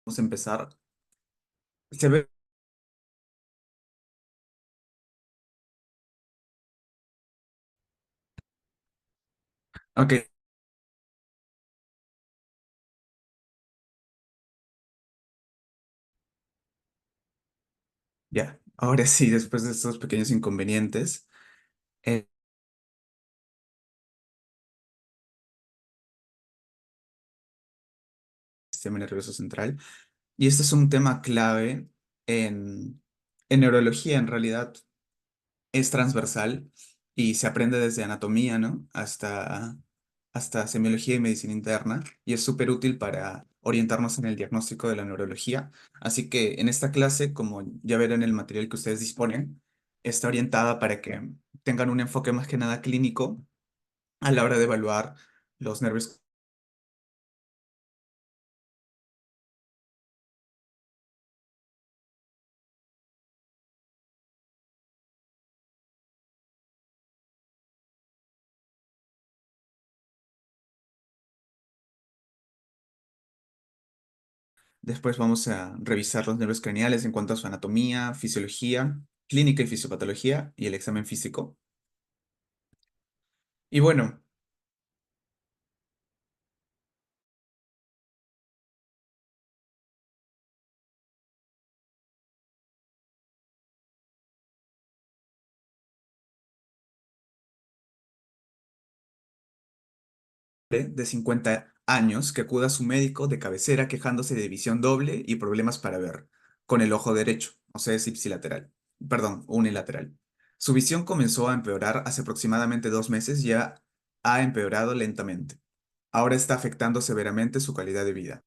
Vamos a empezar. Se ve. Ok, ya. Ahora sí, después de estos pequeños inconvenientes, el sistema nervioso central. Y este es un tema clave en, en neurología, en realidad. Es transversal y se aprende desde anatomía, ¿no? Hasta semiología y medicina interna, y es súper útil para orientarnos en el diagnóstico de la neurología. Así que en esta clase, como ya verán en el material que ustedes disponen, está orientada para que tengan un enfoque más que nada clínico a la hora de evaluar los nervios. Después vamos a revisar los nervios craneales en cuanto a su anatomía, fisiología, clínica y fisiopatología y el examen físico. Y bueno, de 50 años que acuda a su médico de cabecera quejándose de visión doble y problemas para ver con el ojo derecho, o sea, es ipsilateral, perdón, unilateral. Su visión comenzó a empeorar hace aproximadamente 2 meses, ya ha empeorado lentamente. Ahora está afectando severamente su calidad de vida.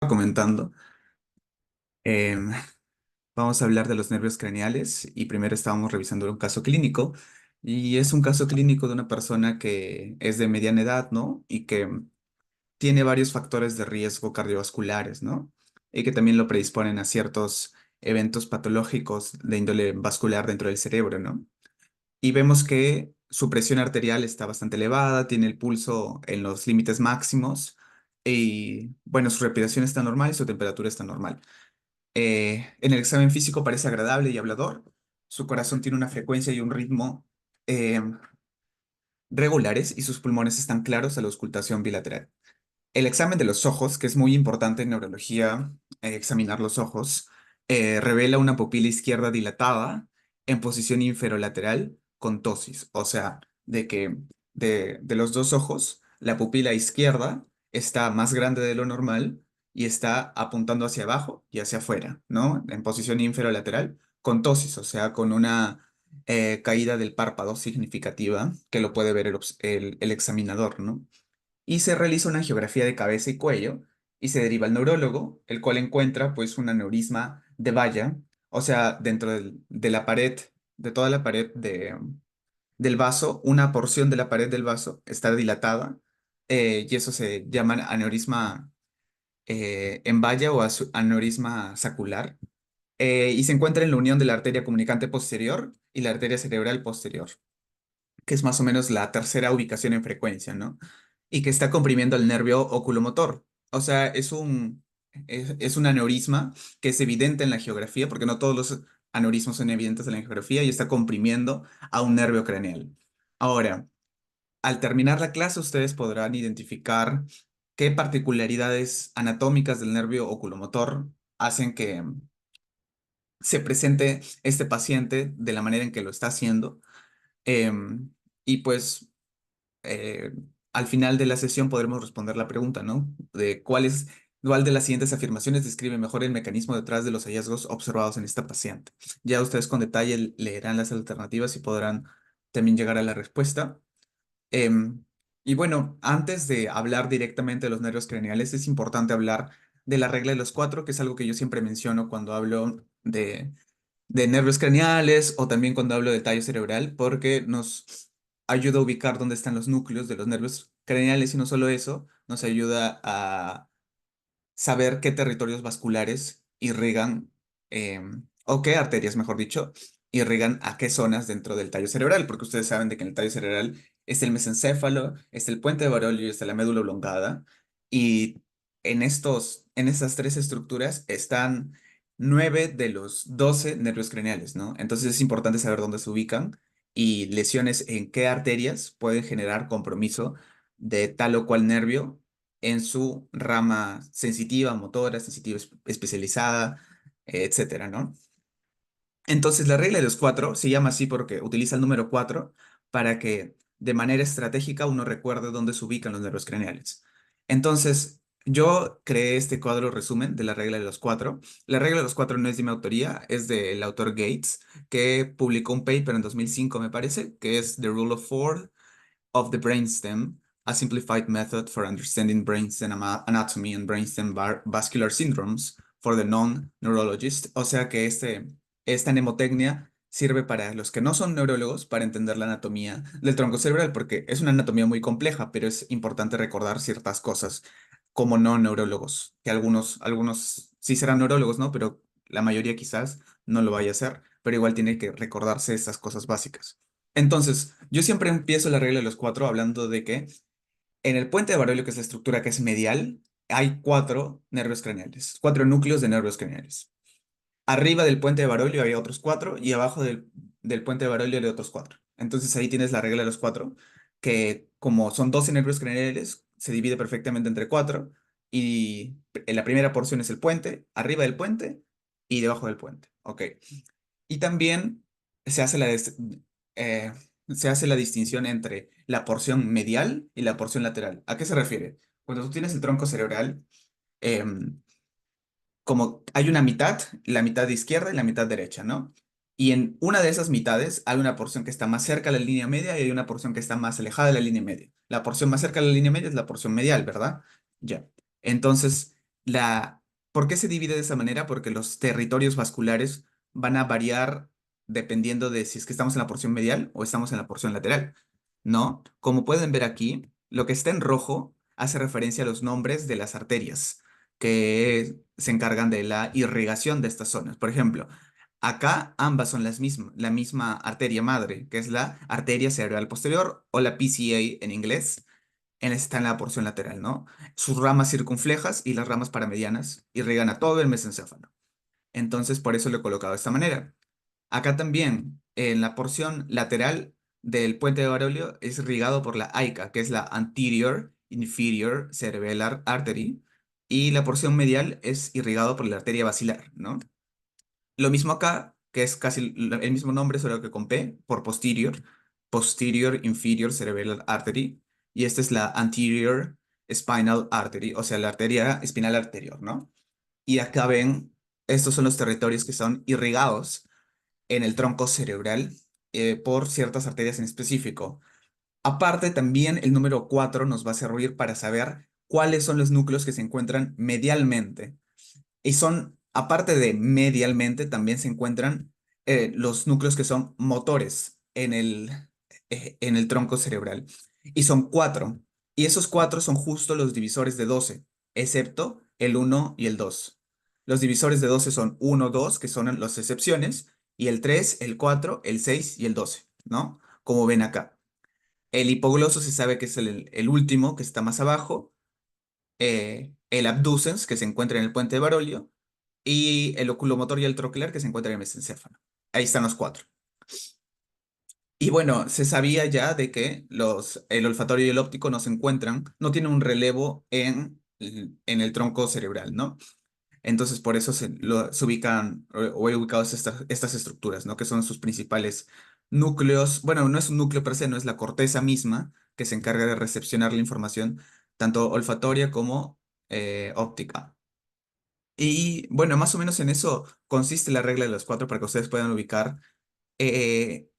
Comentando, em, vamos a hablar de los nervios craneales y primero estábamos revisando un caso clínico y es un caso clínico de una persona que es de mediana edad, ¿no? Y que tiene varios factores de riesgo cardiovasculares, ¿no? Y que también lo predisponen a ciertos eventos patológicos de índole vascular dentro del cerebro, ¿no? Y vemos que su presión arterial está bastante elevada, tiene el pulso en los límites máximos y, bueno, su respiración está normal y su temperatura está normal. En el examen físico parece agradable y hablador. Su corazón tiene una frecuencia y un ritmo eh, regulares y sus pulmones están claros a la auscultación bilateral. El examen de los ojos, que es muy importante en neurología, examinar los ojos, revela una pupila izquierda dilatada en posición inferolateral con tosis, o sea, de que de los dos ojos, la pupila izquierda está más grande de lo normal y está apuntando hacia abajo y hacia afuera, ¿no? En posición inferolateral con tosis, o sea, con una caída del párpado significativa que lo puede ver el examinador, ¿no? Y se realiza una angiografía de cabeza y cuello y se deriva al neurólogo, el cual encuentra pues un aneurisma de valla, o sea, dentro de la pared, de toda la pared del vaso, una porción de la pared del vaso está dilatada, y eso se llama aneurisma en valla o aneurisma sacular, y se encuentra en la unión de la arteria comunicante posterior y la arteria cerebral posterior, que es más o menos la tercera ubicación en frecuencia, ¿no? Y que está comprimiendo el nervio oculomotor. O sea, es un es un aneurisma que es evidente en la geografía, porque no todos los aneurismos son evidentes en la geografía y está comprimiendo a un nervio craneal. Ahora, al terminar la clase, ustedes podrán identificar qué particularidades anatómicas del nervio oculomotor hacen que se presente este paciente de la manera en que lo está haciendo. Em, y pues eh, al final de la sesión podremos responder la pregunta, ¿no? De cuál de las siguientes afirmaciones describe mejor el mecanismo detrás de los hallazgos observados en esta paciente. Ya ustedes con detalle leerán las alternativas y podrán también llegar a la respuesta. Em, y bueno, antes de hablar directamente de los nervios craneales, es importante hablar de la regla de los cuatro, que es algo que yo siempre menciono cuando hablo de nervios craneales o también cuando hablo de tallo cerebral, porque nos ayuda a ubicar dónde están los núcleos de los nervios craneales y no solo eso, nos ayuda a saber qué territorios vasculares irrigan, o qué arterias, mejor dicho, irrigan a qué zonas dentro del tallo cerebral, porque ustedes saben de que en el tallo cerebral está el mesencéfalo, está el puente de Barolio y está la médula oblongada, y en estas tres estructuras están 9 de los 12 nervios craneales, ¿no? Entonces es importante saber dónde se ubican y lesiones en qué arterias pueden generar compromiso de tal o cual nervio en su rama sensitiva, motora, sensitiva especializada, etcétera, ¿no? Entonces, la regla de los cuatro se llama así porque utiliza el número 4 para que de manera estratégica uno recuerde dónde se ubican los nervios craneales. Entonces, yo creé este cuadro resumen de la regla de los cuatro. La regla de los cuatro no es de mi autoría, es del autor Gates, que publicó un paper en 2005, me parece, que es The Rule of Four of the Brainstem, a simplified method for understanding brainstem anatomy and brainstem vascular syndromes for the non-neurologist. O sea que esta mnemotecnia sirve para los que no son neurólogos para entender la anatomía del tronco cerebral, porque es una anatomía muy compleja, pero es importante recordar ciertas cosas como no neurólogos, que algunos sí serán neurólogos, ¿no? Pero la mayoría quizás no lo vaya a hacer, pero igual tiene que recordarse estas cosas básicas. Entonces, yo siempre empiezo la regla de los cuatro hablando de que en el puente de Barolio, que es la estructura que es medial, hay cuatro nervios craneales, cuatro núcleos de nervios craneales. Arriba del puente de Barolio hay otros cuatro y abajo del puente de Barolio hay otros cuatro. Entonces ahí tienes la regla de los cuatro, que como son 12 nervios craneales, se divide perfectamente entre cuatro y en la primera porción es el puente, arriba del puente y debajo del puente. Ok. Y también se hace eh, se hace la distinción entre la porción medial y la porción lateral. ¿A qué se refiere? Cuando tú tienes el tronco cerebral, em, como hay una mitad, la mitad izquierda y la mitad derecha, ¿no? Y en una de esas mitades hay una porción que está más cerca de la línea media y hay una porción que está más alejada de la línea media. La porción más cerca de la línea media es la porción medial, ¿verdad? Ya. Entonces, ¿por qué se divide de esa manera? Porque los territorios vasculares van a variar dependiendo de si es que estamos en la porción medial o estamos en la porción lateral, ¿no? Como pueden ver aquí, lo que está en rojo hace referencia a los nombres de las arterias que se encargan de la irrigación de estas zonas. Por ejemplo, acá ambas son la misma arteria madre, que es la arteria cerebral posterior o la PCA en inglés. Está en la porción lateral, ¿no? Sus ramas circunflejas y las ramas paramedianas irrigan a todo el mesencéfalo. Entonces, por eso lo he colocado de esta manera. Acá también, en la porción lateral del puente de Barolio, es irrigado por la AICA, que es la Anterior Inferior Cerebellar Artery, y la porción medial es irrigado por la arteria basilar, ¿no? Lo mismo acá, que es casi el mismo nombre, solo que con P, por posterior, Posterior Inferior Cerebellar Artery, y esta es la Anterior Spinal Artery, o sea, la arteria espinal anterior, ¿no? Y acá ven, estos son los territorios que son irrigados en el tronco cerebral por ciertas arterias en específico. Aparte, también el número 4 nos va a servir para saber cuáles son los núcleos que se encuentran medialmente. Y aparte de medialmente, también se encuentran los núcleos que son motores en el tronco cerebral. Y son cuatro. Y esos cuatro son justo los divisores de 12, excepto el uno y el 2. Los divisores de 12 son uno, 2, que son las excepciones, y el 3, el 4, el 6 y el 12, ¿no? Como ven acá. El hipogloso se sabe que es el último, que está más abajo, el abducens, que se encuentra en el puente de Barolio, y el oculomotor y el troclear, que se encuentra en el mesencéfalo. Ahí están los cuatro. Y bueno, se sabía ya de que el olfatorio y el óptico no se encuentran, no tienen un relevo en el tronco cerebral, ¿no? Entonces, por eso se ubican o he ubicado estas estructuras, ¿no? Que son sus principales núcleos. Bueno, no es un núcleo per se, no es la corteza misma que se encarga de recepcionar la información, tanto olfatoria como óptica. Y bueno, más o menos en eso consiste la regla de los cuatro para que ustedes puedan ubicar eh,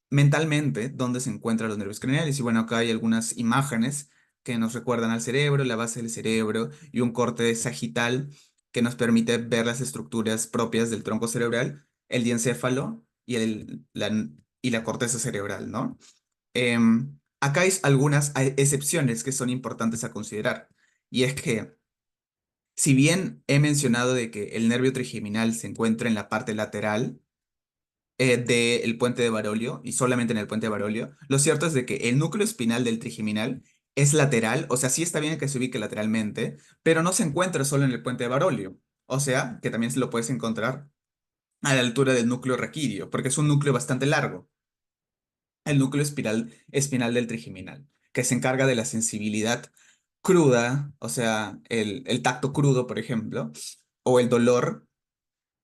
mentalmente dónde se encuentran los nervios craneales. Y bueno, acá hay algunas imágenes que nos recuerdan al cerebro, la base del cerebro y un corte sagital que nos permite ver las estructuras propias del tronco cerebral, el diencéfalo y la corteza cerebral, ¿no? Acá hay excepciones que son importantes a considerar. Y es que, si bien he mencionado de que el nervio trigeminal se encuentra en la parte lateral, del puente de Barolio y solamente en el puente de Barolio. Lo cierto es de que el núcleo espinal del trigeminal es lateral, o sea, sí está bien que se ubique lateralmente, pero no se encuentra solo en el puente de Barolio. O sea, que también se lo puedes encontrar a la altura del núcleo raquídeo, porque es un núcleo bastante largo, el núcleo espinal del trigeminal, que se encarga de la sensibilidad cruda, o sea, el tacto crudo, por ejemplo, o el dolor,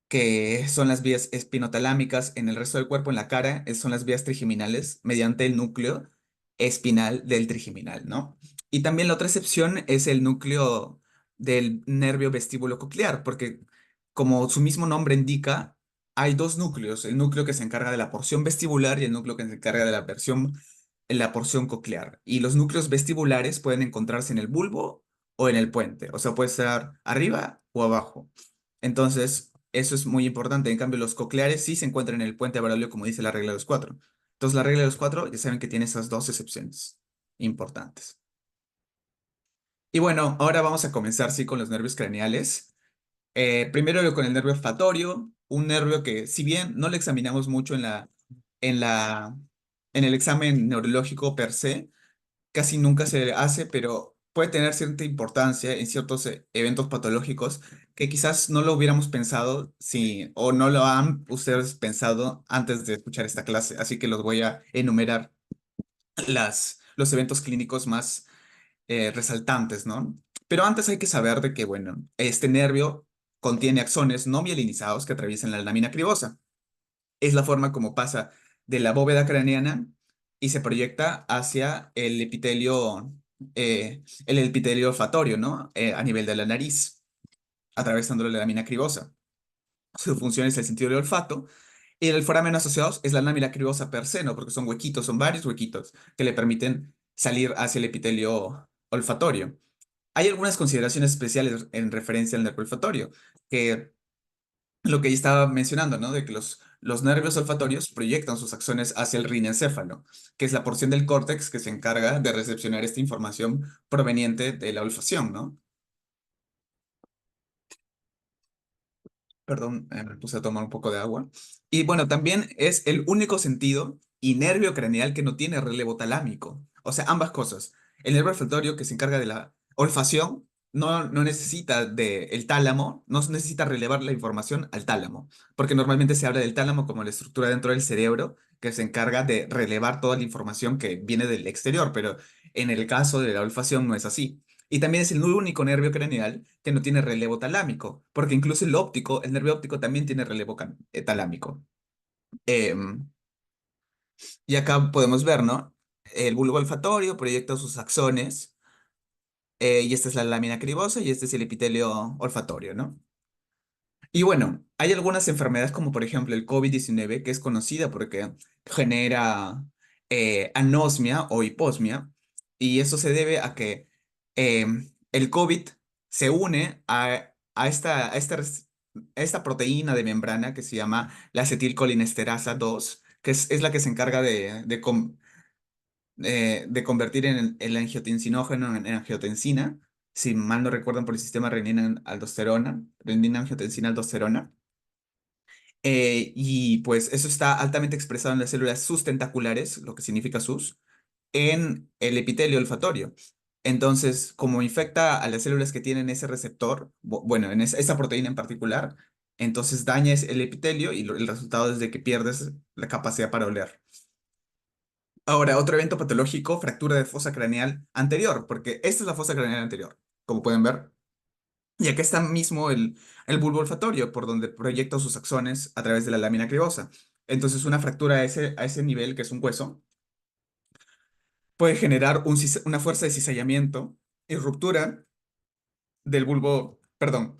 que son las vías espinotalámicas en el resto del cuerpo, en la cara, son las vías trigeminales mediante el núcleo espinal del trigeminal, ¿no? Y también la otra excepción es el núcleo del nervio vestíbulo coclear, porque como su mismo nombre indica, hay dos núcleos, el núcleo que se encarga de la porción vestibular y el núcleo que se encarga de la porción coclear. Y los núcleos vestibulares pueden encontrarse en el bulbo o en el puente, o sea, puede estar arriba o abajo. Entonces, eso es muy importante. En cambio, los cocleares sí se encuentran en el puente de Barolio, como dice la regla de los cuatro. Entonces, la regla de los cuatro, ya saben que tiene esas dos excepciones importantes. Y bueno, ahora vamos a comenzar, sí, con los nervios craneales. Primero con el nervio olfatorio, un nervio que, si bien no le examinamos mucho en la, en el examen neurológico per se, casi nunca se hace, pero puede tener cierta importancia en ciertos eventos patológicos que quizás no lo hubiéramos pensado si, o no lo han ustedes pensado antes de escuchar esta clase. Así que los voy a enumerar los eventos clínicos más resaltantes, ¿no? Pero antes hay que saber de que, bueno, este nervio contiene axones no mielinizados que atraviesan la lámina cribosa. Es la forma como pasa de la bóveda craneana y se proyecta hacia el epitelio olfatorio, ¿no? A nivel de la nariz, atravesando la lámina cribosa. Su función es el sentido del olfato. Y el foramen asociados es la lámina cribosa per se, ¿no? Porque son huequitos, son varios huequitos que le permiten salir hacia el epitelio olfatorio. Hay algunas consideraciones especiales en referencia al nervio olfatorio, que lo que ya estaba mencionando, ¿no? De que los nervios olfatorios proyectan sus axones hacia el rinencéfalo, que es la porción del córtex que se encarga de recepcionar esta información proveniente de la olfacción, ¿no? Perdón, me puse a tomar un poco de agua. Y bueno, también es el único sentido y nervio craneal que no tiene relevo talámico. O sea, ambas cosas. El nervio olfatorio que se encarga de la olfacción no necesita del tálamo, no necesita relevar la información al tálamo, porque normalmente se habla del tálamo como la estructura dentro del cerebro que se encarga de relevar toda la información que viene del exterior, pero en el caso de la olfacción no es así. Y también es el único nervio craneal que no tiene relevo talámico, porque incluso el nervio óptico también tiene relevo talámico. Em, y acá podemos ver, ¿no? El bulbo olfatorio proyecta sus axones, y esta es la lámina cribosa y este es el epitelio olfatorio, ¿no? Y bueno, hay algunas enfermedades como por ejemplo el COVID-19 que es conocida porque genera anosmia o hiposmia, y eso se debe a que eh, el COVID se une a esta proteína de membrana que se llama la acetilcolinesterasa 2, que es la que se encarga de convertir el angiotensinógeno en angiotensina, si mal no recuerdan por el sistema renina-aldosterona, renina-angiotensina-aldosterona. Y pues eso está altamente expresado en las células sustentaculares, lo que significa sus, en el epitelio olfatorio. Entonces, como infecta a las células que tienen ese receptor, bueno, en esa proteína en particular, entonces daña el epitelio y el resultado es de que pierdes la capacidad para oler. Ahora, otro evento patológico, fractura de fosa craneal anterior, porque esta es la fosa craneal anterior, como pueden ver. Y acá está mismo el bulbo olfatorio, por donde proyecta sus axones a través de la lámina cribosa. Entonces, una fractura a ese nivel, que es un hueso, puede generar una fuerza de cizallamiento y ruptura del bulbo, perdón,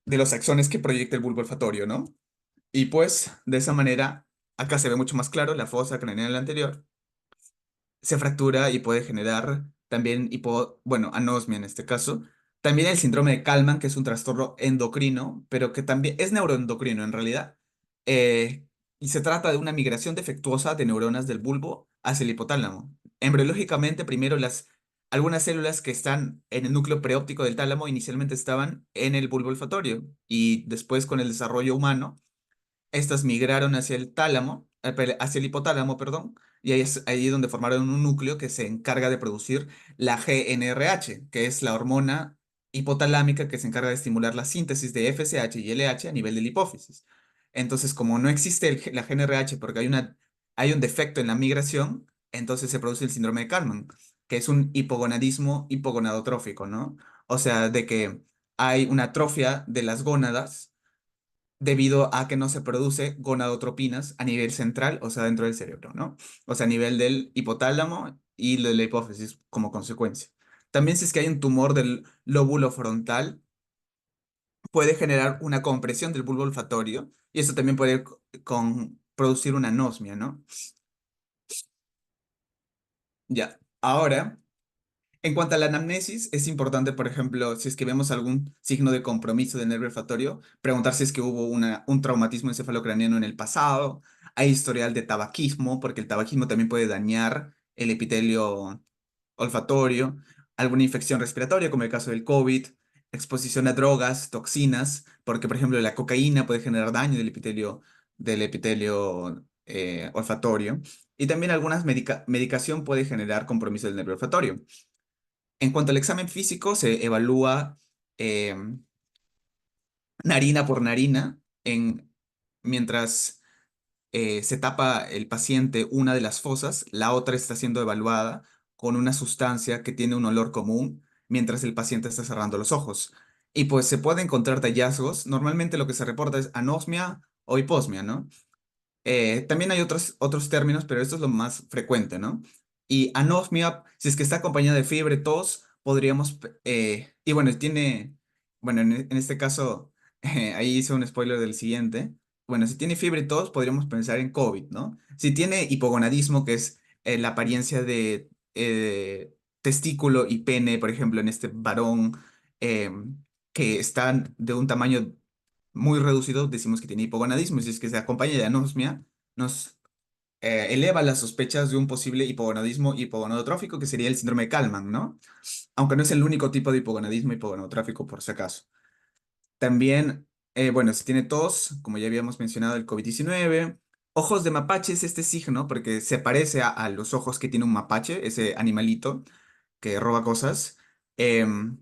de los axones que proyecta el bulbo olfatorio, ¿no? Y pues, de esa manera, acá se ve mucho más claro la fosa craneal anterior se fractura y puede generar también bueno, anosmia en este caso. También el síndrome de Kallmann, que es un trastorno endocrino, pero que también es neuroendocrino en realidad. Eh, y se trata de una migración defectuosa de neuronas del bulbo hacia el hipotálamo. Embriológicamente, primero algunas células que están en el núcleo preóptico del tálamo inicialmente estaban en el bulbo olfatorio y después con el desarrollo humano estas migraron hacia el tálamo, hacia el hipotálamo, perdón, y ahí es ahí donde formaron un núcleo que se encarga de producir la GnRH, que es la hormona hipotalámica que se encarga de estimular la síntesis de FSH y LH a nivel de la hipófisis. Entonces, como no existe la GnRH porque hay un defecto en la migración, entonces se produce el síndrome de Kallmann, que es un hipogonadismo hipogonadotrófico, ¿no? O sea, de que hay una atrofia de las gónadas debido a que no se produce gonadotropinas a nivel central, o sea, dentro del cerebro, ¿no? O sea, a nivel del hipotálamo y de la hipófisis como consecuencia. También si es que hay un tumor del lóbulo frontal, puede generar una compresión del bulbo olfatorio y eso también puede producir una anosmia, ¿no? Ya, ahora en cuanto a la anamnesis, es importante, por ejemplo, si es que vemos algún signo de compromiso del nervio olfatorio, preguntar si es que hubo un traumatismo encefalocraniano en el pasado, hay historial de tabaquismo, porque el tabaquismo también puede dañar el epitelio olfatorio, alguna infección respiratoria, como el caso del COVID, exposición a drogas, toxinas, porque, por ejemplo, la cocaína puede generar daño del epitelio olfatorio, y también algunas medicación puede generar compromiso del nervio olfatorio. En cuanto al examen físico, se evalúa eh, narina por narina mientras se tapa el paciente una de las fosas, la otra está siendo evaluada con una sustancia que tiene un olor común mientras el paciente está cerrando los ojos. Y pues se puede encontrar hallazgos. Normalmente lo que se reporta es anosmia o hiposmia, ¿no? También hay otros términos, pero esto es lo más frecuente, ¿no? Y anosmia, si es que está acompañada de fiebre, tos, y bueno, bueno, en este caso, ahí hice un spoiler del siguiente. Bueno, si tiene fiebre y tos, podríamos pensar en COVID, ¿no? Si tiene hipogonadismo, que es la apariencia de testículo y pene, por ejemplo, en este varón, que están de un tamaño muy reducido, decimos que tiene hipogonadismo, y si es que se acompaña de anosmia, nos eleva las sospechas de un posible hipogonadismo hipogonadotrófico, que sería el síndrome de Kallmann, ¿no? Aunque no es el único tipo de hipogonadismo hipogonadotrófico, por si acaso. También, bueno, si tiene tos, como ya habíamos mencionado, el COVID-19. Ojos de mapache es este signo, porque se parece a los ojos que tiene un mapache, ese animalito que roba cosas. Em,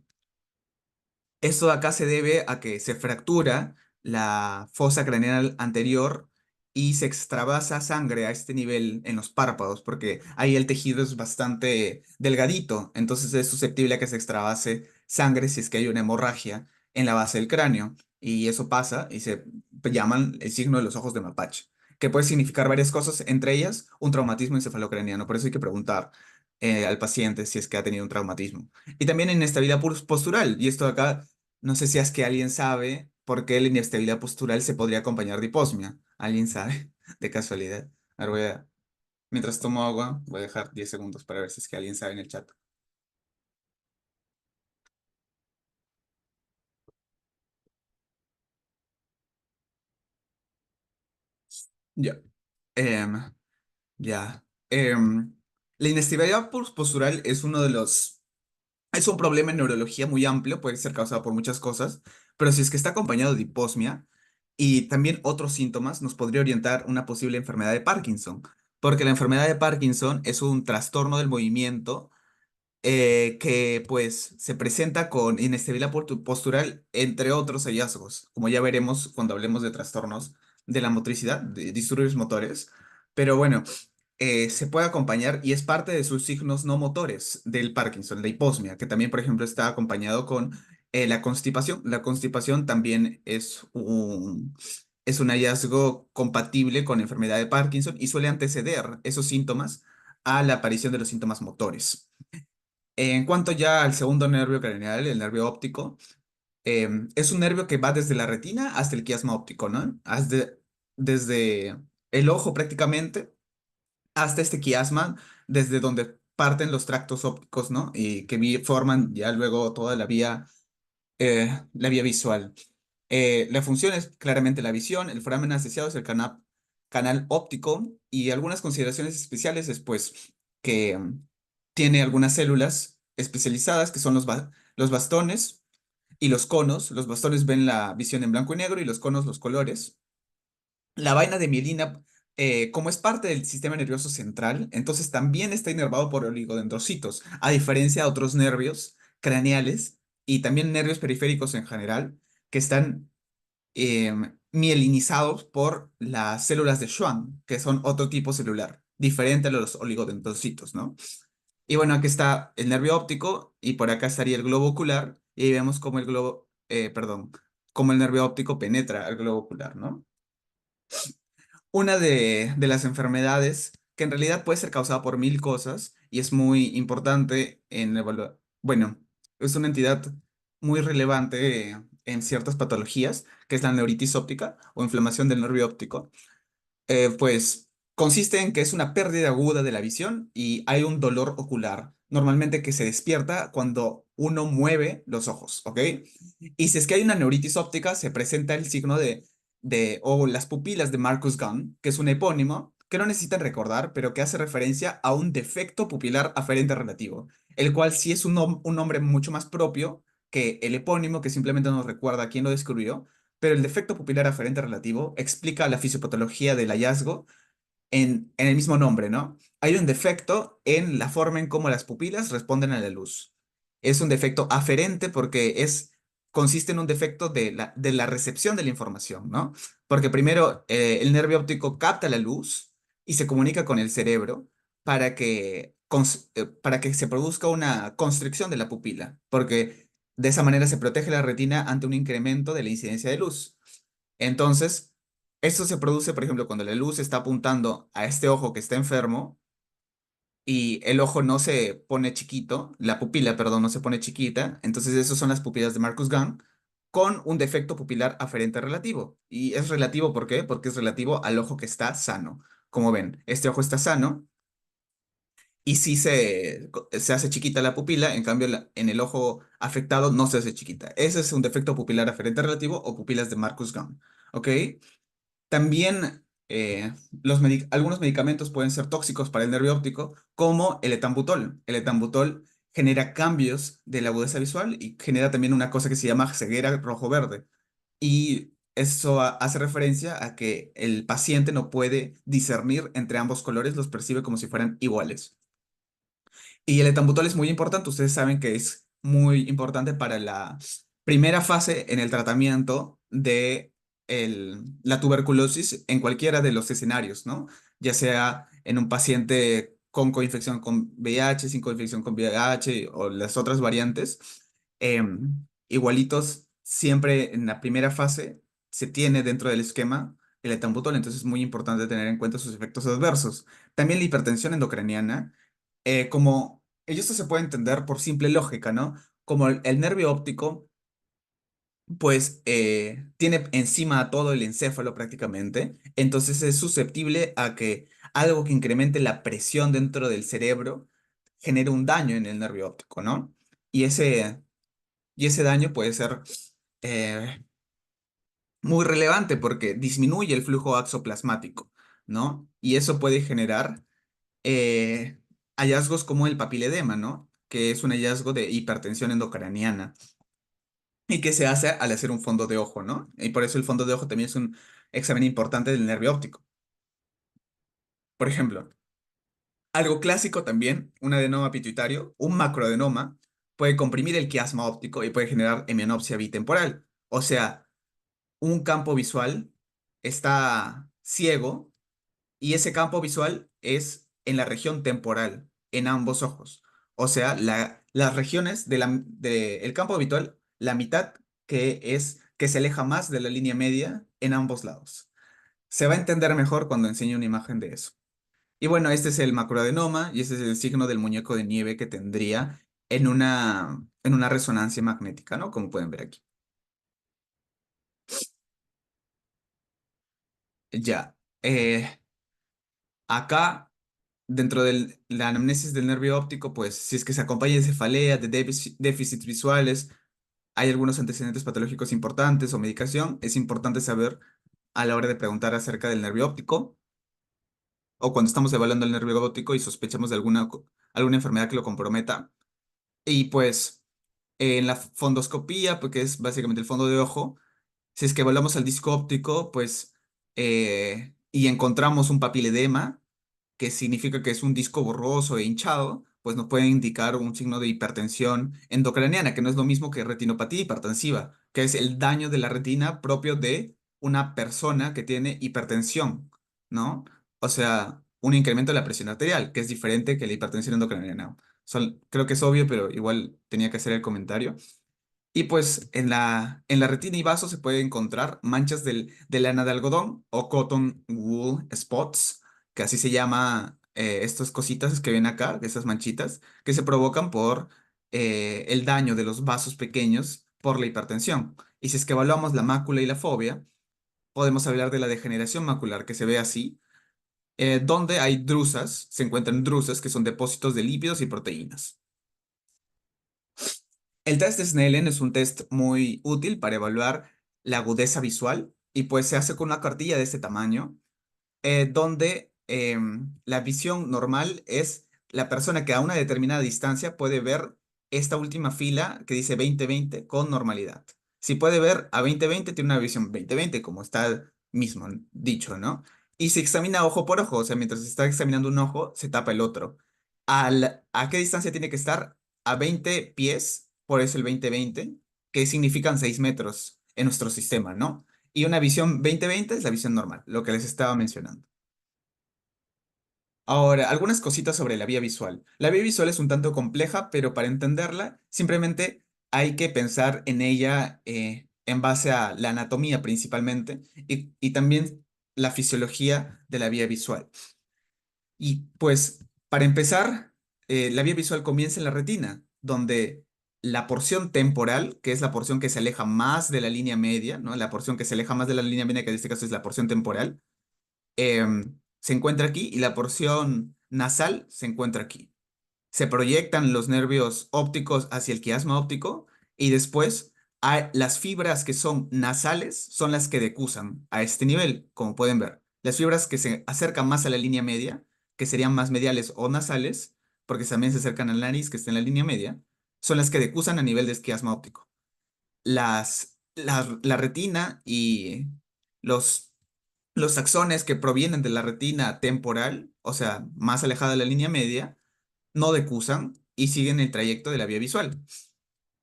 Esto de acá se debe a que se fractura la fosa craneal anterior y se extravasa sangre a este nivel en los párpados, porque ahí el tejido es bastante delgadito, entonces es susceptible a que se extravase sangre si es que hay una hemorragia en la base del cráneo. Y eso pasa y se llaman el signo de los ojos de mapache, que puede significar varias cosas, entre ellas un traumatismo encefalocraniano. Por eso hay que preguntar al paciente si es que ha tenido un traumatismo. Y también inestabilidad postural, y esto de acá no sé si es que alguien sabe por qué la inestabilidad postural se podría acompañar de hiposmia. ¿Alguien sabe? De casualidad. A ver, mientras tomo agua, voy a dejar 10 segundos para ver si es que alguien sabe en el chat. Ya. Em, ya. La inestabilidad postural es es un problema en neurología muy amplio, puede ser causado por muchas cosas, pero si es que está acompañado de hiposmia y también otros síntomas, nos podría orientar una posible enfermedad de Parkinson, porque la enfermedad de Parkinson es un trastorno del movimiento que pues se presenta con inestabilidad postural, entre otros hallazgos, como ya veremos cuando hablemos de trastornos de la motricidad, de disturbios motores. Pero bueno, se puede acompañar y es parte de sus signos no motores del Parkinson, la hiposmia, que también, por ejemplo, está acompañado con la constipación. La constipación también es un hallazgo compatible con enfermedad de Parkinson y suele anteceder esos síntomas a la aparición de los síntomas motores. En cuanto ya al segundo nervio craneal, el nervio óptico, es un nervio que va desde la retina hasta el quiasma óptico, ¿no? Desde el ojo prácticamente hasta este quiasma, desde donde parten los tractos ópticos, ¿no? Y que forman ya luego toda la vía visual. La función es claramente la visión, el foramen asociado es el canal óptico y algunas consideraciones especiales después que tiene algunas células especializadas que son los bastones y los conos. Los bastones ven la visión en blanco y negro y los conos los colores. La vaina de mielina, como es parte del sistema nervioso central, entonces también está inervado por oligodendrocitos, a diferencia de otros nervios craneales y también nervios periféricos en general, que están mielinizados por las células de Schwann, que son otro tipo celular, diferente a los oligodendrocitos, ¿no? Y bueno, aquí está el nervio óptico y por acá estaría el globo ocular y ahí vemos cómo perdón, cómo el nervio óptico penetra al globo ocular, ¿no? Una de las enfermedades que en realidad puede ser causada por mil cosas y es muy importante en evaluar. Bueno, es una entidad muy relevante en ciertas patologías, que es la neuritis óptica o inflamación del nervio óptico. Pues consiste en que es una pérdida aguda de la visión y hay un dolor ocular, normalmente que se despierta cuando uno mueve los ojos, ¿ok? Y si es que hay una neuritis óptica, se presenta el signo o las pupilas de Marcus Gunn, que es un epónimo que no necesitan recordar, pero que hace referencia a un defecto pupilar aferente relativo, el cual sí es un nombre mucho más propio que el epónimo, que simplemente nos recuerda quién lo descubrió, pero el defecto pupilar aferente relativo explica la fisiopatología del hallazgo en el mismo nombre, ¿no? Hay un defecto en la forma en cómo las pupilas responden a la luz. Es un defecto aferente porque consiste en un defecto de la recepción de la información, ¿no? Porque primero el nervio óptico capta la luz y se comunica con el cerebro para que se produzca una constricción de la pupila, porque de esa manera se protege la retina ante un incremento de la incidencia de luz. Entonces, esto se produce, por ejemplo, cuando la luz está apuntando a este ojo que está enfermo y el ojo no se pone chiquito, la pupila, perdón, no se pone chiquita. Entonces, esas son las pupilas de Marcus Gunn con un defecto pupilar aferente relativo. Y es relativo, ¿por qué? Porque es relativo al ojo que está sano. Como ven, este ojo está sano y sí se hace chiquita la pupila, en cambio en el ojo afectado no se hace chiquita. Ese es un defecto pupilar aferente relativo o pupilas de Marcus Gunn. ¿Ok? También algunos medicamentos pueden ser tóxicos para el nervio óptico, como el etambutol. El etambutol genera cambios de la agudeza visual y genera también una cosa que se llama ceguera rojo-verde. Y eso hace referencia a que el paciente no puede discernir entre ambos colores, los percibe como si fueran iguales. Y el etambutol es muy importante, ustedes saben que es muy importante para la primera fase en el tratamiento de la tuberculosis en cualquiera de los escenarios, ¿no? Ya sea en un paciente con coinfección con VIH, sin coinfección con VIH o las otras variantes, igualitos, siempre en la primera fase se tiene dentro del esquema el etambutol, entonces es muy importante tener en cuenta sus efectos adversos. También la hipertensión endocraniana como esto se puede entender por simple lógica, ¿no? Como el nervio óptico, pues tiene encima a todo el encéfalo prácticamente, entonces es susceptible a que algo que incremente la presión dentro del cerebro genere un daño en el nervio óptico, ¿no? Y y ese daño puede ser eh, muy relevante porque disminuye el flujo axoplasmático, ¿no? Y eso puede generar eh, hallazgos como el papiledema, ¿no? Que es un hallazgo de hipertensión endocraniana y que se hace al hacer un fondo de ojo, ¿no? Y por eso el fondo de ojo también es un examen importante del nervio óptico. Por ejemplo, Algo clásico también, un adenoma pituitario, un macroadenoma, puede comprimir el quiasma óptico y puede generar hemianopsia bitemporal. O sea, un campo visual está ciego y ese campo visual es en la región temporal, en ambos ojos. O sea, las regiones el campo visual, la mitad que se aleja más de la línea media en ambos lados. Se va a entender mejor cuando enseñe una imagen de eso. Y bueno, este es el macroadenoma y este es el signo del muñeco de nieve que tendría en una resonancia magnética, ¿no? Como pueden ver aquí. Ya. Acá, dentro de la anamnesis del nervio óptico, pues si es que se acompaña de cefalea, de déficits visuales, hay algunos antecedentes patológicos importantes o medicación, es importante saber a la hora de preguntar acerca del nervio óptico o cuando estamos evaluando el nervio óptico y sospechamos de alguna enfermedad que lo comprometa. Y pues en la fondoscopía, porque es básicamente el fondo de ojo, si es que evaluamos el disco óptico, pues, y encontramos un papiledema, que significa que es un disco borroso e hinchado, pues nos puede indicar un signo de hipertensión endocraniana, que no es lo mismo que retinopatía hipertensiva, que es el daño de la retina propio de una persona que tiene hipertensión, ¿no? O sea, un incremento de la presión arterial, que es diferente que la hipertensión endocraniana. Creo que es obvio, pero igual tenía que hacer el comentario. Y pues en la retina y vaso se puede encontrar manchas de lana de algodón o cotton wool spots, que así se llama estas cositas que ven acá, esas manchitas, que se provocan por el daño de los vasos pequeños por la hipertensión. Y si es que evaluamos la mácula y la fobia, podemos hablar de la degeneración macular, que se ve así, donde hay drusas, se encuentran drusas, que son depósitos de lípidos y proteínas. El test de Snellen es un test muy útil para evaluar la agudeza visual y pues se hace con una cartilla de este tamaño, donde la visión normal es la persona que a una determinada distancia puede ver esta última fila que dice 20/20 con normalidad. Si puede ver a 20/20, tiene una visión 20/20, como está mismo dicho, ¿no? Y se examina ojo por ojo, o sea, mientras se está examinando un ojo, se tapa el otro. ¿A qué distancia tiene que estar? A 20 pies, por eso el 20/20, que significan 6 metros en nuestro sistema, ¿no? Y una visión 20/20 es la visión normal, lo que les estaba mencionando. Ahora, algunas cositas sobre la vía visual. La vía visual es un tanto compleja, pero para entenderla, simplemente hay que pensar en ella en base a la anatomía principalmente y también la fisiología de la vía visual. Y pues, para empezar, la vía visual comienza en la retina, donde la porción temporal, que es la porción que se aleja más de la línea media, ¿no? La porción que se aleja más de la línea media, que en este caso es la porción temporal, se encuentra aquí y la porción nasal se encuentra aquí. Se proyectan los nervios ópticos hacia el quiasma óptico y después las fibras que son nasales son las que decusan a este nivel, como pueden ver. Las fibras que se acercan más a la línea media, que serían más mediales o nasales, porque también se acercan a la nariz, que está en la línea media, son las que decusan a nivel de quiasma óptico. La retina y los los axones que provienen de la retina temporal, o sea, más alejada de la línea media, no decusan y siguen el trayecto de la vía visual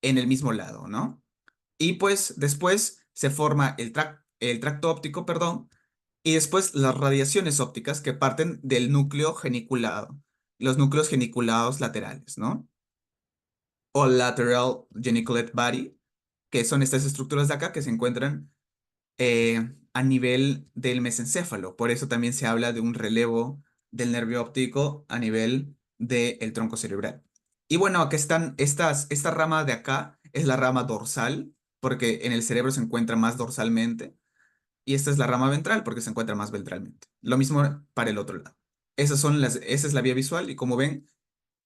en el mismo lado, ¿no? Y pues después se forma el tracto óptico, perdón, y después las radiaciones ópticas que parten del núcleo geniculado, los núcleos geniculados laterales, ¿no? O lateral geniculate body, que son estas estructuras de acá que se encuentran a nivel del mesencéfalo. Por eso también se habla de un relevo del nervio óptico a nivel del tronco cerebral. Y bueno, acá están esta rama de acá es la rama dorsal, porque en el cerebro se encuentra más dorsalmente, y esta es la rama ventral, porque se encuentra más ventralmente. Lo mismo para el otro lado. Esa es la vía visual, y como ven,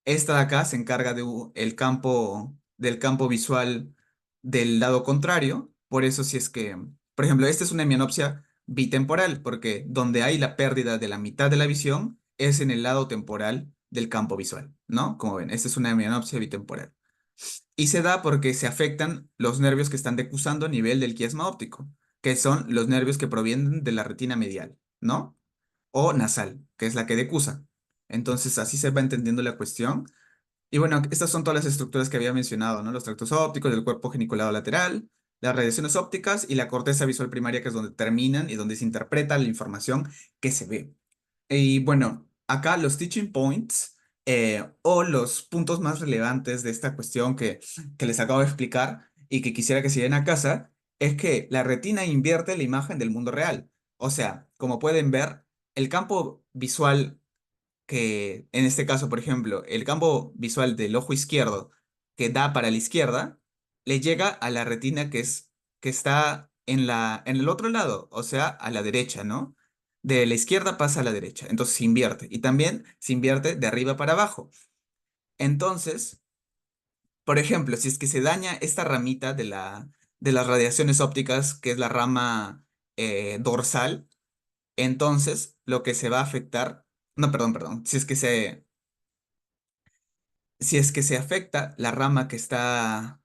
esta de acá se encarga del campo visual del lado contrario. Por eso, si es que, por ejemplo, esta es una hemianopsia bitemporal, porque donde hay la pérdida de la mitad de la visión es en el lado temporal del campo visual, ¿no? Como ven, esta es una hemianopsia bitemporal. Y se da porque se afectan los nervios que están decusando a nivel del quiasma óptico, que son los nervios que provienen de la retina medial, ¿no? O nasal, que es la que decusa. Entonces, así se va entendiendo la cuestión. Y bueno, estas son todas las estructuras que había mencionado, ¿no? Los tractos ópticos, el cuerpo geniculado lateral, las radiaciones ópticas y la corteza visual primaria, que es donde terminan y donde se interpreta la información que se ve. Y bueno, acá los teaching points o los puntos más relevantes de esta cuestión que les acabo de explicar y que quisiera que se lleven a casa es que la retina invierte la imagen del mundo real. O sea, como pueden ver, el campo visual que en este caso, por ejemplo, el campo visual del ojo izquierdo que da para la izquierda, le llega a la retina que está en el otro lado, o sea, a la derecha, ¿no? De la izquierda pasa a la derecha, entonces se invierte. Y también se invierte de arriba para abajo. Entonces, por ejemplo, si es que se daña esta ramita de las radiaciones ópticas, que es la rama dorsal, entonces lo que se va a afectar, no, perdón, si es que se afecta la rama que está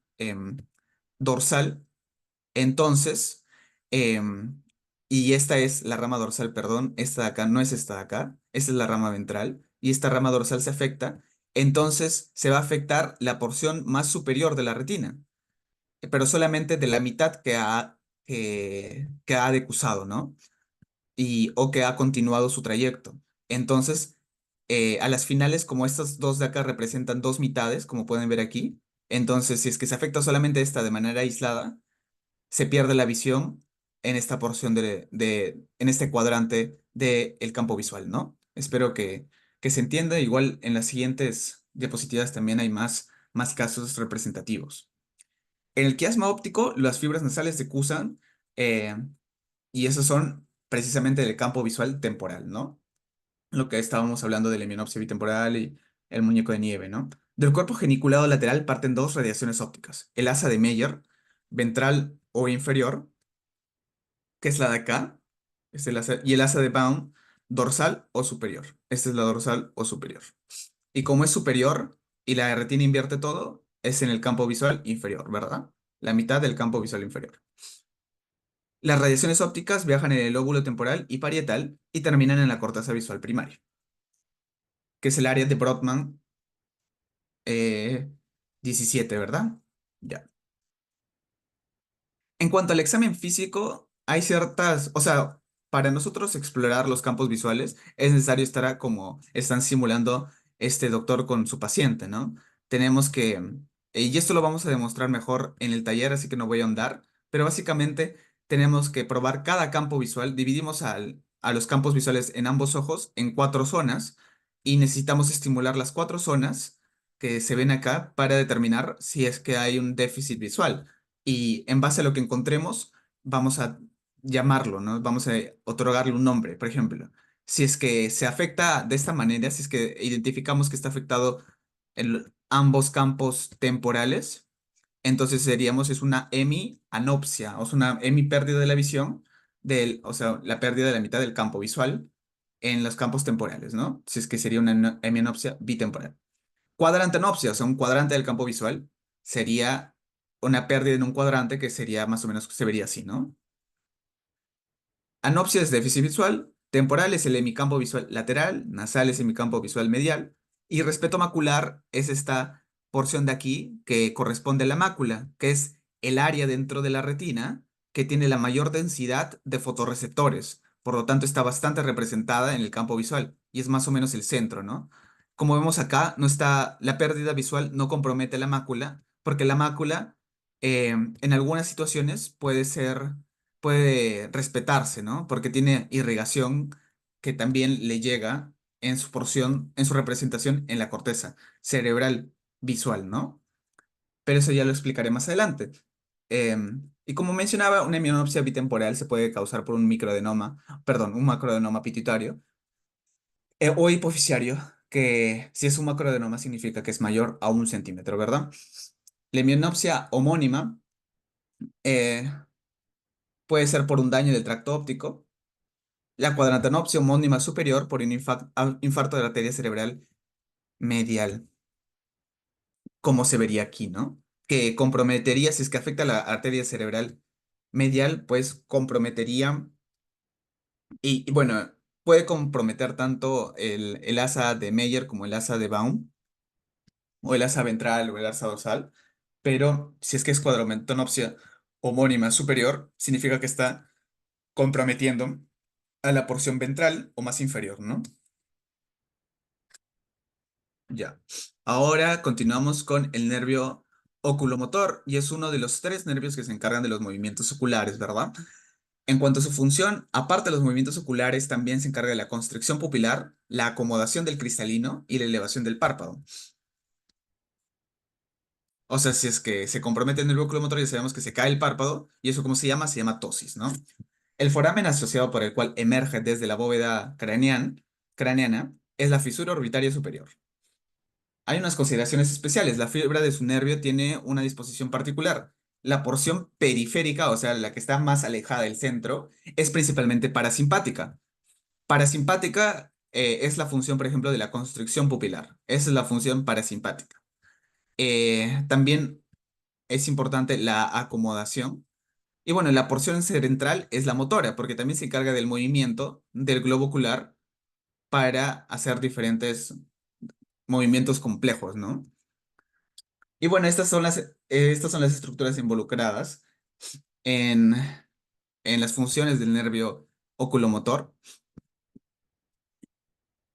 dorsal, entonces, em, y esta es la rama dorsal, perdón, esta de acá no es esta de acá, esta es la rama ventral, y esta rama dorsal se afecta, entonces se va a afectar la porción más superior de la retina, pero solamente de la mitad que ha decusado, ¿no? O que ha continuado su trayecto. Entonces, a las finales, como estas dos de acá representan dos mitades, como pueden ver aquí, entonces si es que se afecta solamente esta de manera aislada, se pierde la visión en esta porción en este cuadrante del campo visual, ¿no? Espero que se entienda. Igual en las siguientes diapositivas también hay más casos representativos. En el quiasma óptico, las fibras nasales decusan eh, y esos son precisamente del campo visual temporal, ¿no? Lo que estábamos hablando de la hemianopsia bitemporal y el muñeco de nieve, ¿no? Del cuerpo geniculado lateral parten dos radiaciones ópticas. El asa de Meyer, ventral o inferior, que es la de acá, y el asa de Baum, dorsal o superior. Esta es la dorsal o superior. Y como es superior y la retina invierte todo, es en el campo visual inferior, ¿verdad? La mitad del campo visual inferior. Las radiaciones ópticas viajan en el lóbulo temporal y parietal y terminan en la corteza visual primaria, que es el área de Brodmann eh, 17, ¿verdad? Ya. En cuanto al examen físico, hay ciertas, o sea, para nosotros explorar los campos visuales es necesario estar como están simulando este doctor con su paciente, ¿no? Tenemos que, y esto lo vamos a demostrar mejor en el taller, así que no voy a ahondar, pero básicamente tenemos que probar cada campo visual, dividimos a los campos visuales en ambos ojos en cuatro zonas y necesitamos estimular las cuatro zonas que se ven acá para determinar si es que hay un déficit visual y en base a lo que encontremos, vamos a llamarlo, ¿no? Vamos a otorgarle un nombre, por ejemplo. Si es que se afecta de esta manera, si es que identificamos que está afectado en ambos campos temporales, entonces seríamos, es una hemianopsia, o sea, una hemipérdida de la visión, o sea, la pérdida de la mitad del campo visual en los campos temporales, ¿no? Si es que sería una hemianopsia bitemporal. Cuadrante anopsia, o sea, un cuadrante del campo visual, sería una pérdida en un cuadrante que sería más o menos, se vería así, ¿no? Anopsia es déficit visual, temporal es el hemicampo visual lateral, nasal es hemicampo visual medial, y respeto macular es esta porción de aquí que corresponde a la mácula, que es el área dentro de la retina que tiene la mayor densidad de fotorreceptores, por lo tanto está bastante representada en el campo visual, y es más o menos el centro, ¿no? Como vemos acá, no está, la pérdida visual no compromete la mácula, porque la mácula en algunas situaciones puede respetarse, ¿no? Porque tiene irrigación que también le llega en su porción, en su representación en la corteza cerebral visual, ¿no? Pero eso ya lo explicaré más adelante. Y como mencionaba, una hemianopsia bitemporal se puede causar por un microadenoma, perdón, un macroadenoma pituitario o hipofisiario, que si es un macroadenoma significa que es mayor a 1 centímetro, ¿verdad? La hemianopsia homónima eh, puede ser por un daño del tracto óptico. La cuadrantanopsia homónima superior por un infarto de la arteria cerebral medial, como se vería aquí, ¿no? Que comprometería, si es que afecta a la arteria cerebral medial, pues comprometería, y bueno, puede comprometer tanto el asa de Meyer como el asa de Baum, o el asa ventral o el asa dorsal, pero si es que es cuadrometonopsia homónima superior, significa que está comprometiendo a la porción ventral o más inferior, ¿no? Ya. Ahora continuamos con el nervio oculomotor y es uno de los tres nervios que se encargan de los movimientos oculares, ¿verdad? En cuanto a su función, aparte de los movimientos oculares, también se encarga de la constricción pupilar, la acomodación del cristalino y la elevación del párpado. O sea, si es que se compromete el nervio oculomotor, ya sabemos que se cae el párpado y eso, ¿cómo se llama? Se llama tosis, ¿no? El foramen asociado por el cual emerge desde la bóveda craneana es la fisura orbitaria superior. Hay unas consideraciones especiales. La fibra de su nervio tiene una disposición particular. La porción periférica, o sea, la que está más alejada del centro, es principalmente parasimpática. Parasimpática es la función, por ejemplo, de la constricción pupilar. Esa es la función parasimpática. También es importante la acomodación. Y bueno, la porción central es la motora, porque también se encarga del movimiento del globo ocular para hacer diferentes movimientos complejos, ¿no? Y bueno, estas son las estructuras involucradas en, en las funciones del nervio oculomotor.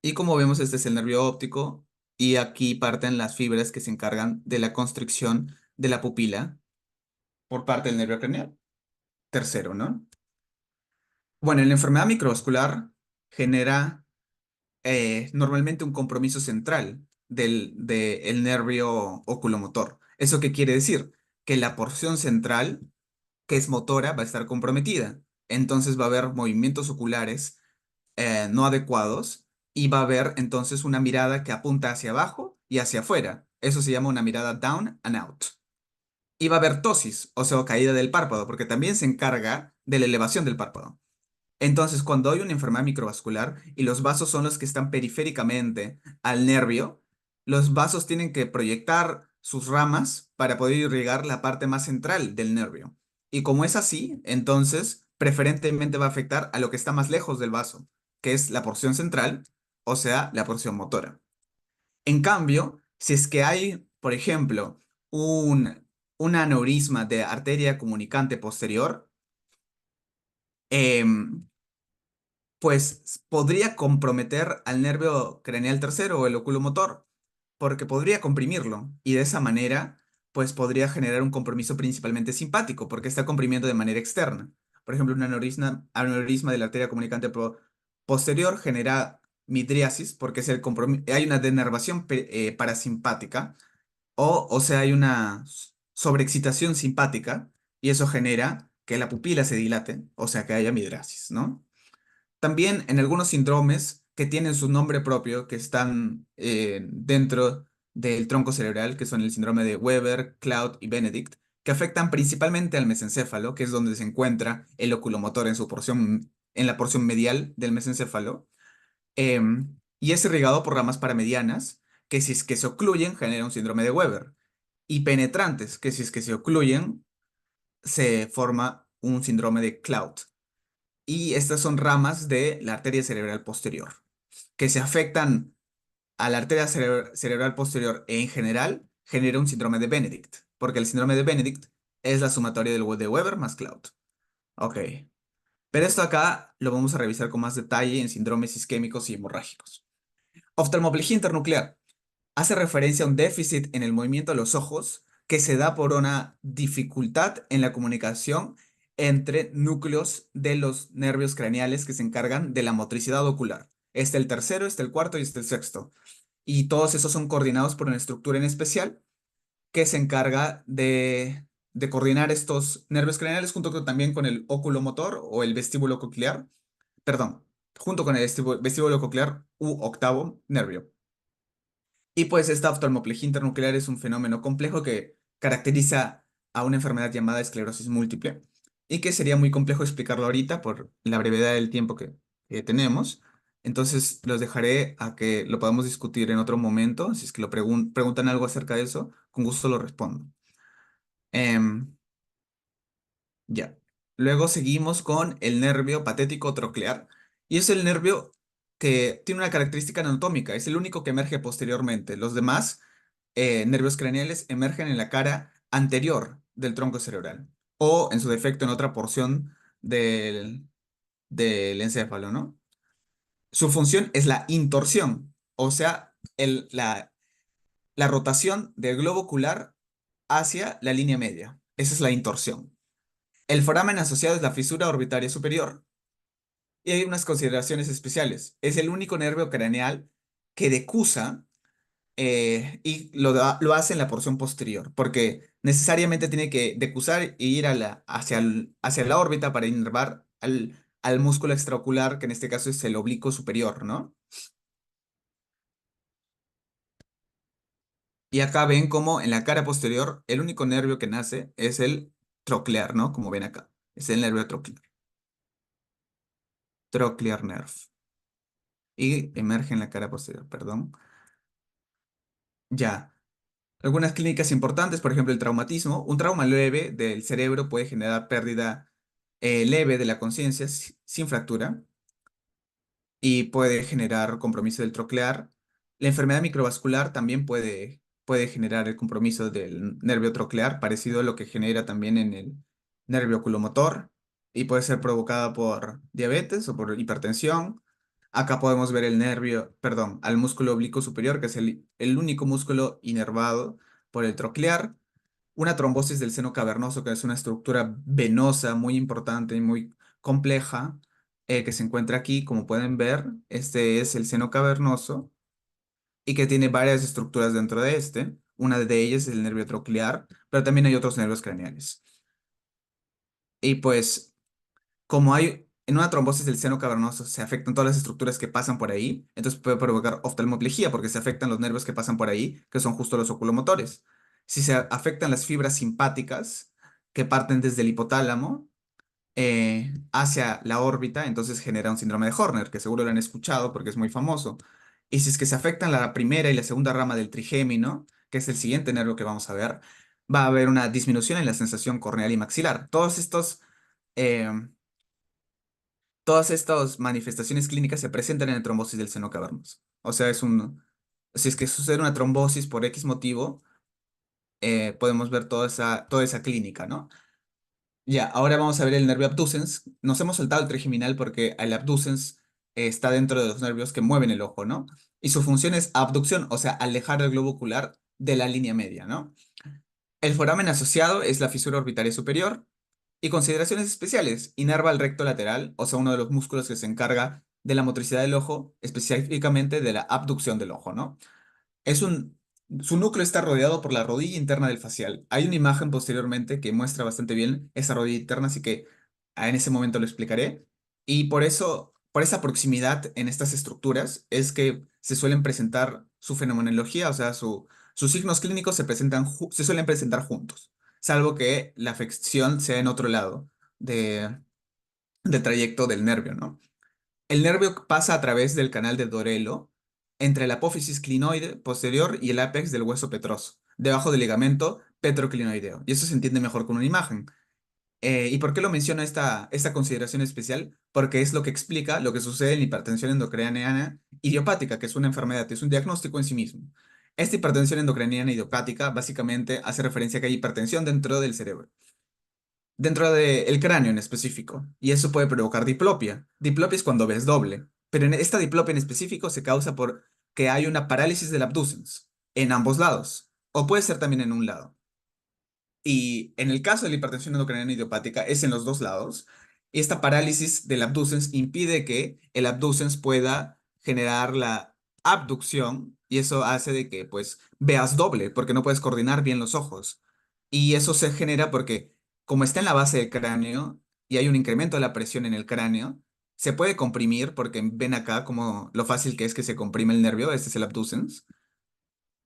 Y como vemos, este es el nervio óptico y aquí parten las fibras que se encargan de la constricción de la pupila por parte del nervio craneal. Tercero, ¿no? Bueno, en la enfermedad microvascular genera normalmente un compromiso central del nervio oculomotor. ¿Eso qué quiere decir? Que la porción central, que es motora, va a estar comprometida. Entonces va a haber movimientos oculares no adecuados y va a haber entonces una mirada que apunta hacia abajo y hacia afuera. Eso se llama una mirada down and out. Y va a haber tosis, o sea, caída del párpado, porque también se encarga de la elevación del párpado. Entonces, cuando hay una enfermedad microvascular y los vasos son los que están periféricamente al nervio, los vasos tienen que proyectar sus ramas para poder irrigar la parte más central del nervio. Y como es así, entonces preferentemente va a afectar a lo que está más lejos del vaso, que es la porción central, o sea, la porción motora. En cambio, si es que hay, por ejemplo, un aneurisma de arteria comunicante posterior, em, pues podría comprometer al nervio craneal tercero o el oculomotor, porque podría comprimirlo y de esa manera, pues podría generar un compromiso principalmente simpático, porque está comprimiendo de manera externa. Por ejemplo, un aneurisma de la arteria comunicante posterior genera midriasis, porque es hay una denervación parasimpática, o sea, hay una sobreexcitación simpática, y eso genera que la pupila se dilate, o sea, que haya midriasis, ¿no? También en algunos síndromes que tienen su nombre propio, que están dentro del tronco cerebral, que son el síndrome de Weber, Cloud y Benedict, que afectan principalmente al mesencéfalo, que es donde se encuentra el oculomotor en la porción medial del mesencéfalo, y es irrigado por ramas paramedianas, que si es que se ocluyen, genera un síndrome de Weber, y penetrantes, que si es que se ocluyen, se forma un síndrome de Cloud. Y estas son ramas de la arteria cerebral posterior, que se afectan a la arteria cerebral posterior en general, genera un síndrome de Benedict, porque el síndrome de Benedict es la sumatoria de Weber más Cloud. Ok, pero esto acá lo vamos a revisar con más detalle en síndromes isquémicos y hemorrágicos. Oftalmoplegia internuclear. Hace referencia a un déficit en el movimiento de los ojos que se da por una dificultad en la comunicación entre núcleos de los nervios craneales que se encargan de la motricidad ocular. Este el tercero, este el cuarto y este el sexto. Y todos esos son coordinados por una estructura en especial que se encarga de coordinar estos nervios craneales también con el óculo motor o el vestíbulo coclear, perdón, junto con el vestíbulo coclear u octavo nervio. Y pues esta oftalmoplegia internuclear es un fenómeno complejo que caracteriza a una enfermedad llamada esclerosis múltiple y que sería muy complejo explicarlo ahorita por la brevedad del tiempo que tenemos. Entonces los dejaré a que lo podamos discutir en otro momento. Si es que preguntan algo acerca de eso, con gusto lo respondo. Em, ya. Luego seguimos con el nervio patético troclear y es el nervio que tiene una característica anatómica, es el único que emerge posteriormente. Los demás nervios craneales emergen en la cara anterior del tronco cerebral o, en su defecto, en otra porción del encéfalo, ¿no? Su función es la intorsión, o sea, la rotación del globo ocular hacia la línea media. Esa es la intorsión. El foramen asociado es la fisura orbitaria superior. Y hay unas consideraciones especiales. Es el único nervio craneal que decusa y lo hace en la porción posterior, porque necesariamente tiene que decusar e ir hacia la órbita para inervar al músculo extraocular, que en este caso es el oblicuo superior, ¿no? Y acá ven como en la cara posterior el único nervio que nace es el troclear, ¿no? Como ven acá. Es el nervio troclear. Trochlear nerve. Y emerge en la cara posterior, perdón. Ya. Algunas clínicas importantes, por ejemplo, el traumatismo. Un trauma leve del cerebro puede generar pérdida leve de la conciencia sin fractura y puede generar compromiso del troclear. La enfermedad microvascular también puede generar el compromiso del nervio troclear, parecido a lo que genera también en el nervio oculomotor, y puede ser provocada por diabetes o por hipertensión. Acá podemos ver el nervio, perdón, al músculo oblicuo superior, que es el único músculo inervado por el troclear. Una trombosis del seno cavernoso, que es una estructura venosa muy importante y muy compleja, que se encuentra aquí, como pueden ver. Este es el seno cavernoso y que tiene varias estructuras dentro de este. Una de ellas es el nervio troclear, pero también hay otros nervios craneales. Y pues, como hay en una trombosis del seno cavernoso, se afectan todas las estructuras que pasan por ahí, entonces puede provocar oftalmoplegia porque se afectan los nervios que pasan por ahí, que son justo los oculomotores. Si se afectan las fibras simpáticas que parten desde el hipotálamo, hacia la órbita, entonces genera un síndrome de Horner, que seguro lo han escuchado porque es muy famoso. Y si es que se afectan la primera y la segunda rama del trigémino, que es el siguiente nervio que vamos a ver, va a haber una disminución en la sensación corneal y maxilar. Eh, todas estas manifestaciones clínicas se presentan en la trombosis del seno cavernoso. O sea, si es que sucede una trombosis por X motivo, podemos ver toda esa clínica, ¿no? Ya, ahora vamos a ver el nervio abducens. Nos hemos saltado el trigeminal porque el abducens está dentro de los nervios que mueven el ojo, ¿no? Y su función es abducción, o sea, alejar el globo ocular de la línea media, ¿no? El foramen asociado es la fisura orbitaria superior. Y consideraciones especiales, inerva el recto lateral, o sea, uno de los músculos que se encarga de la motricidad del ojo, específicamente de la abducción del ojo, ¿no? Es un, Su núcleo está rodeado por la rodilla interna del facial. Hay una imagen posteriormente que muestra bastante bien esa rodilla interna, así que en ese momento lo explicaré. Y por eso, por esa proximidad en estas estructuras, es que se suelen presentar su fenomenología, o sea, sus signos clínicos se suelen presentar juntos, salvo que la afección sea en otro lado de, del trayecto del nervio, ¿no? El nervio pasa a través del canal de Dorelo entre la apófisis clinoide posterior y el ápex del hueso petroso, debajo del ligamento petroclinoideo. Y eso se entiende mejor con una imagen. ¿Y por qué lo menciono esta consideración especial? Porque es lo que explica lo que sucede en la hipertensión endocrinal idiopática, que es una enfermedad, es un diagnóstico en sí mismo. Esta hipertensión endocrinal idiopática básicamente hace referencia a que hay hipertensión dentro del cerebro, dentro del cráneo en específico, y eso puede provocar diplopia. Diplopia es cuando ves doble, pero en esta diplopia en específico se causa por que hay una parálisis del abducens en ambos lados, o puede ser también en un lado. Y en el caso de la hipertensión endocrinal idiopática es en los dos lados, y esta parálisis del abducens impide que el abducens pueda generar la abducción, y eso hace de que pues veas doble, porque no puedes coordinar bien los ojos. Y eso se genera porque como está en la base del cráneo y hay un incremento de la presión en el cráneo, se puede comprimir, porque ven acá como lo fácil que es que se comprime el nervio, este es el abducens,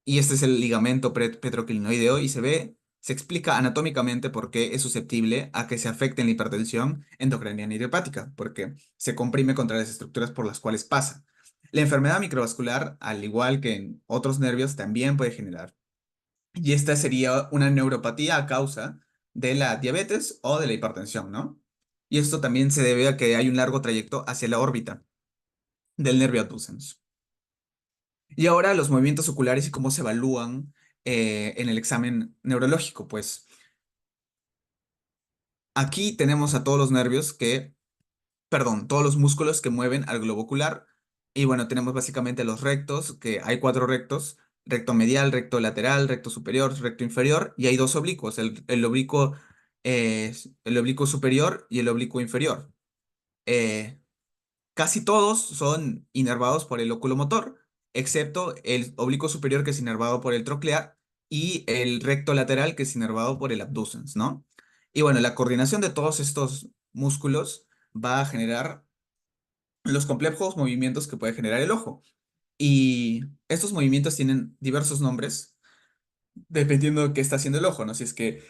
y este es el ligamento petroclinoideo y se explica anatómicamente por qué es susceptible a que se afecte en la hipertensión endocrinal idiopática, porque se comprime contra las estructuras por las cuales pasa. La enfermedad microvascular, al igual que en otros nervios, también puede generar. Y esta sería una neuropatía a causa de la diabetes o de la hipertensión, ¿no? Y esto también se debe a que hay un largo trayecto hacia la órbita. del nervio abducens. Y ahora los movimientos oculares y cómo se evalúan en el examen neurológico. Pues aquí tenemos a todos los nervios que, perdón, todos los músculos que mueven al globo ocular. Y bueno, tenemos básicamente los rectos, que hay cuatro rectos: recto medial, recto lateral, recto superior, recto inferior, y hay dos oblicuos, el oblicuo superior y el oblicuo inferior. Eh, Casi todos son inervados por el oculomotor, excepto el oblicuo superior, que es inervado por el troclear, y el recto lateral, que es inervado por el abducens, ¿no? Y bueno, la coordinación de todos estos músculos va a generar los complejos movimientos que puede generar el ojo. Y estos movimientos tienen diversos nombres dependiendo de qué está haciendo el ojo, ¿no? Si es que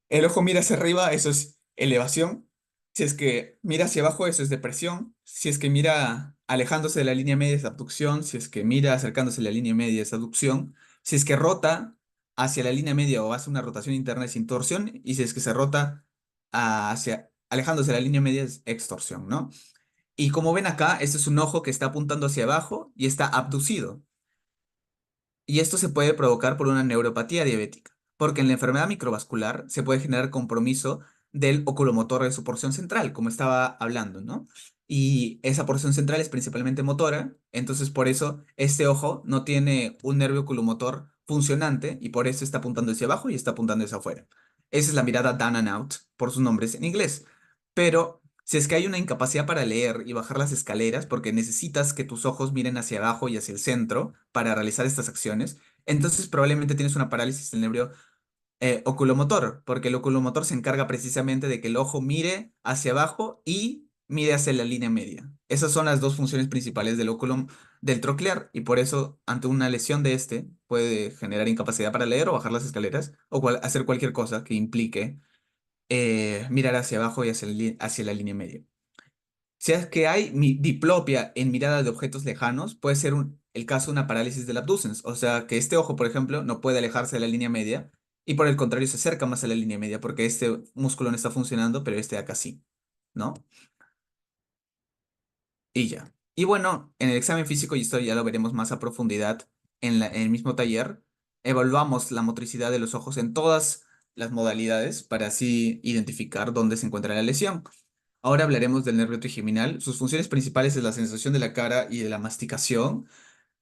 el ojo mira hacia arriba, eso es elevación. Si es que mira hacia abajo, eso es depresión. Si es que mira alejándose de la línea media, es abducción. Si es que mira acercándose a la línea media, es aducción. Si es que rota hacia la línea media o hace una rotación interna, es intorsión. Y si es que se rota hacia alejándose de la línea media, es extorsión, ¿no? Y como ven acá, este es un ojo que está apuntando hacia abajo y está abducido. Y esto se puede provocar por una neuropatía diabética, porque en la enfermedad microvascular se puede generar compromiso del oculomotor de su porción central, como estaba hablando, ¿no? Y esa porción central es principalmente motora, entonces por eso este ojo no tiene un nervio oculomotor funcionante y por eso está apuntando hacia abajo y está apuntando hacia afuera. Esa es la mirada down and out, por sus nombres en inglés. Pero si es que hay una incapacidad para leer y bajar las escaleras, porque necesitas que tus ojos miren hacia abajo y hacia el centro para realizar estas acciones, entonces probablemente tienes una parálisis del nervio oculomotor, porque el oculomotor se encarga precisamente de que el ojo mire hacia abajo y mire hacia la línea media. Esas son las dos funciones principales del troclear, y por eso ante una lesión de este puede generar incapacidad para leer o bajar las escaleras o hacer cualquier cosa que implique mirar hacia abajo y hacia la línea media. Si es que hay diplopia en mirada de objetos lejanos, puede ser el caso de una parálisis del abducens, o sea, que este ojo, por ejemplo, no puede alejarse de la línea media y por el contrario se acerca más a la línea media porque este músculo no está funcionando, pero este de acá sí, ¿no? Y ya. Y bueno, en el examen físico, y esto ya lo veremos más a profundidad en el mismo taller, evaluamos la motricidad de los ojos en todas las modalidades para así identificar dónde se encuentra la lesión. Ahora hablaremos del nervio trigeminal. Sus funciones principales es la sensación de la cara y de la masticación.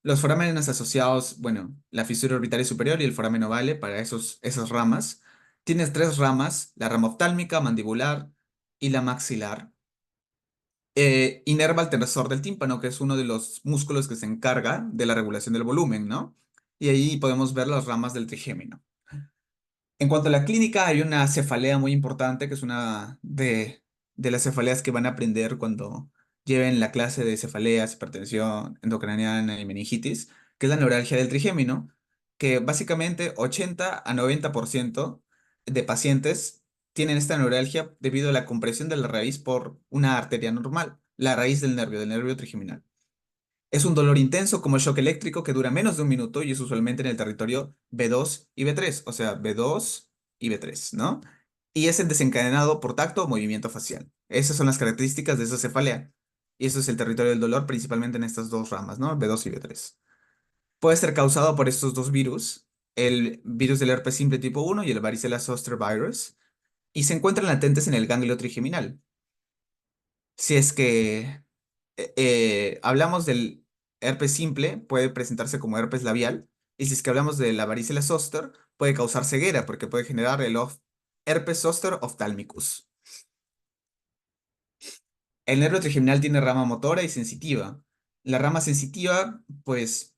Los forámenes asociados, bueno, la fisura orbital superior y el foramen ovale para esas ramas. Tienes tres ramas: la rama oftálmica, mandibular y la maxilar. Inerva el tensor del tímpano, que es uno de los músculos que se encarga de la regulación del volumen, ¿no? Y ahí podemos ver las ramas del trigémino. En cuanto a la clínica, hay una cefalea muy importante, que es una de las cefaleas que van a aprender cuando lleven la clase de cefaleas, hipertensión endocraniana y meningitis, que es la neuralgia del trigémino, que básicamente 80 a 90% de pacientes tienen esta neuralgia debido a la compresión de la raíz por una arteria normal, la raíz del nervio trigeminal. Es un dolor intenso como el shock eléctrico que dura menos de un minuto y es usualmente en el territorio B2 y B3, o sea, B2 y B3, ¿no? Y es el desencadenado por tacto o movimiento facial. Esas son las características de esa cefalea. Y eso es el territorio del dolor, principalmente en estas dos ramas, ¿no? B2 y B3. Puede ser causado por estos dos virus: el virus del herpes simple tipo 1 y el varicela zoster virus, y se encuentran latentes en el ganglio trigeminal. Si es que hablamos del herpes simple, puede presentarse como herpes labial, y si es que hablamos de la varicela zoster, puede causar ceguera porque puede generar el herpes zoster oftálmicus. El nervio trigeminal tiene rama motora y sensitiva. La rama sensitiva, pues,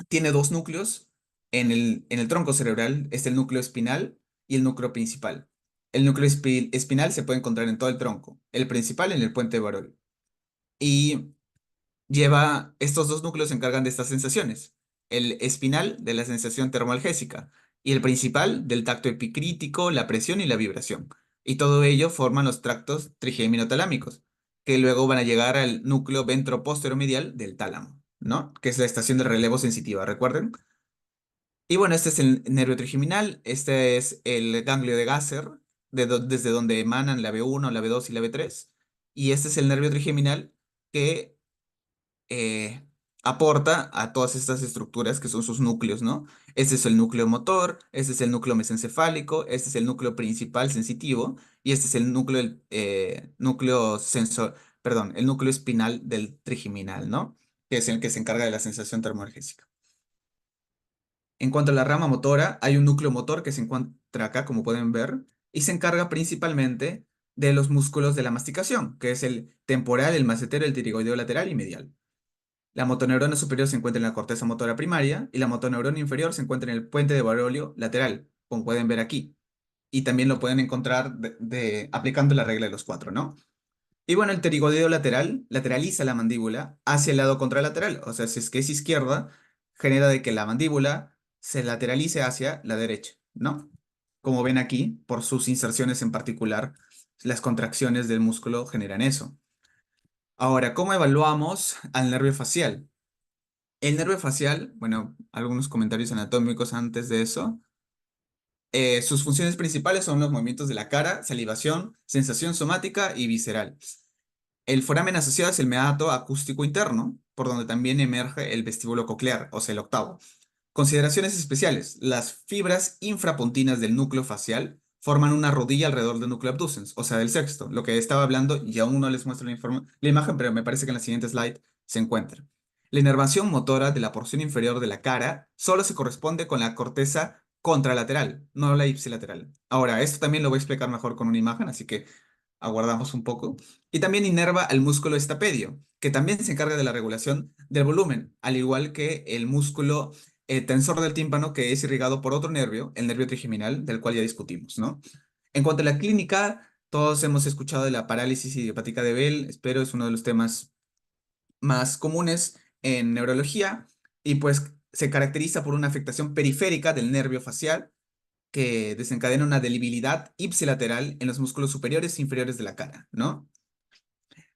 tiene dos núcleos en el tronco cerebral: está el núcleo espinal y el núcleo principal. El núcleo espinal se puede encontrar en todo el tronco, el principal en el puente de Barol. Y estos dos núcleos se encargan de estas sensaciones: el espinal de la sensación termoalgésica y el principal del tacto epicrítico, la presión y la vibración. Y todo ello forman los tractos trigémino-talámicos, que luego van a llegar al núcleo ventroposteromedial del tálamo, ¿no? Que es la estación de relevo sensitiva, ¿recuerden? Y bueno, este es el nervio trigeminal, este es el ganglio de Gasser, desde donde emanan la B1, la B2 y la B3. Y este es el nervio trigeminal que eh, aporta a todas estas estructuras que son sus núcleos, ¿no? Este es el núcleo motor, este es el núcleo mesencefálico, este es el núcleo principal sensitivo y este es el núcleo sensor, perdón, el núcleo espinal del trigeminal, ¿no? Que es el que se encarga de la sensación termoergésica. En cuanto a la rama motora, hay un núcleo motor que se encuentra acá, como pueden ver, y se encarga principalmente de los músculos de la masticación, que es el temporal, el macetero, el tiroideo lateral y medial. La motoneurona superior se encuentra en la corteza motora primaria y la motoneurona inferior se encuentra en el puente de Barolio lateral, como pueden ver aquí. Y también lo pueden encontrar aplicando la regla de los cuatro, ¿no? Y bueno, el pterigodeo lateral lateraliza la mandíbula hacia el lado contralateral. O sea, si es que es izquierda, genera de que la mandíbula se lateralice hacia la derecha, ¿no? Como ven aquí, por sus inserciones en particular, las contracciones del músculo generan eso. Ahora, ¿cómo evaluamos al nervio facial? El nervio facial, bueno, algunos comentarios anatómicos antes de eso. Sus funciones principales son los movimientos de la cara, salivación, sensación somática y visceral. El foramen asociado es el meato acústico interno, por donde también emerge el vestíbulo coclear, o sea, el octavo. Consideraciones especiales. Las fibras infrapontinas del núcleo facial forman una rodilla alrededor del núcleo abducens, o sea, del sexto. Lo que estaba hablando, y aún no les muestro la imagen, pero me parece que en la siguiente slide se encuentra. La inervación motora de la porción inferior de la cara solo se corresponde con la corteza contralateral, no la ipsilateral. Ahora, esto también lo voy a explicar mejor con una imagen, así que aguardamos un poco. Y también inerva al músculo estapedio, que también se encarga de la regulación del volumen, al igual que el músculo tensor del tímpano, que es irrigado por otro nervio, el nervio trigeminal, del cual ya discutimos, ¿no? En cuanto a la clínica, todos hemos escuchado de la parálisis idiopática de Bell, espero es uno de los temas más comunes en neurología, y pues se caracteriza por una afectación periférica del nervio facial, que desencadena una debilidad ipsilateral en los músculos superiores e inferiores de la cara, ¿no?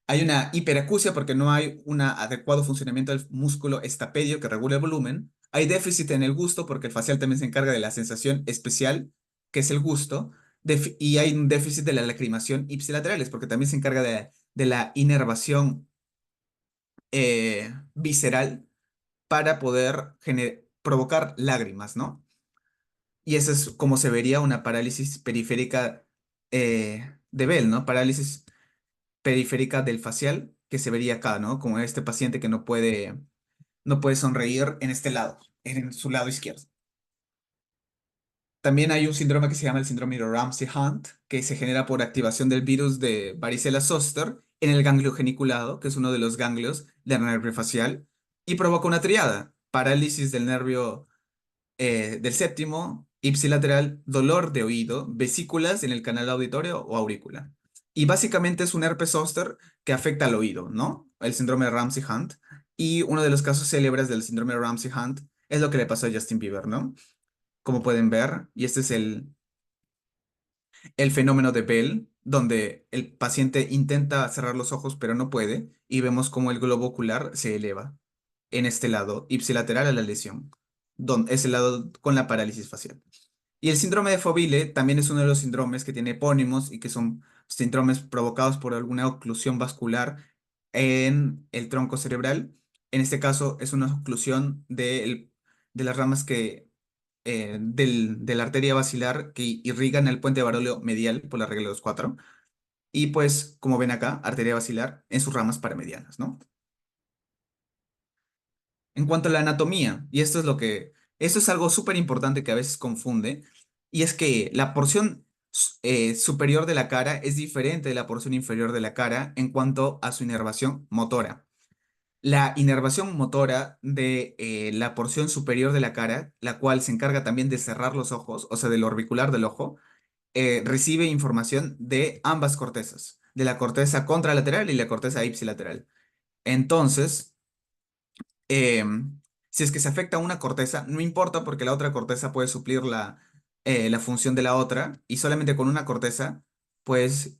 Hay una hiperacusia porque no hay un adecuado funcionamiento del músculo estapedio que regula el volumen. Hay déficit en el gusto porque el facial también se encarga de la sensación especial, que es el gusto. Y hay un déficit de la lacrimación ipsilaterales porque también se encarga de la inervación visceral para poder provocar lágrimas, ¿no? Y eso es como se vería una parálisis periférica de Bell, ¿no? Parálisis periférica del facial que se vería acá, ¿no? Como este paciente que no puede sonreír en este lado, en su lado izquierdo. También hay un síndrome que se llama el síndrome de Ramsay-Hunt, que se genera por activación del virus de varicela zoster en el ganglio geniculado, que es uno de los ganglios del nervio facial, y provoca una triada, parálisis del nervio del séptimo, ipsilateral, dolor de oído, vesículas en el canal auditorio o aurícula. Y básicamente es un herpes zóster que afecta al oído, ¿no? El síndrome de Ramsay-Hunt. Y uno de los casos célebres del síndrome de Ramsay-Hunt es lo que le pasó a Justin Bieber, ¿no? Como pueden ver, y este es el fenómeno de Bell, donde el paciente intenta cerrar los ojos pero no puede, y vemos cómo el globo ocular se eleva en este lado, ipsilateral a la lesión, donde es el lado con la parálisis facial. Y el síndrome de Foville también es uno de los síndromes que tiene epónimos y que son síndromes provocados por alguna oclusión vascular en el tronco cerebral. En este caso es una oclusión de las ramas de la arteria basilar que irrigan el puente baróleo medial por la regla de los cuatro. Y pues, como ven acá, arteria basilar en sus ramas paramedianas, ¿no? En cuanto a la anatomía, y esto es algo súper importante que a veces confunde, y es que la porción superior de la cara es diferente de la porción inferior de la cara en cuanto a su inervación motora. La inervación motora de la porción superior de la cara, la cual se encarga también de cerrar los ojos, o sea, del orbicular del ojo, recibe información de ambas cortezas, de la corteza contralateral y la corteza ipsilateral. Entonces, si es que se afecta una corteza, no importa porque la otra corteza puede suplir la función de la otra y solamente con una corteza puedes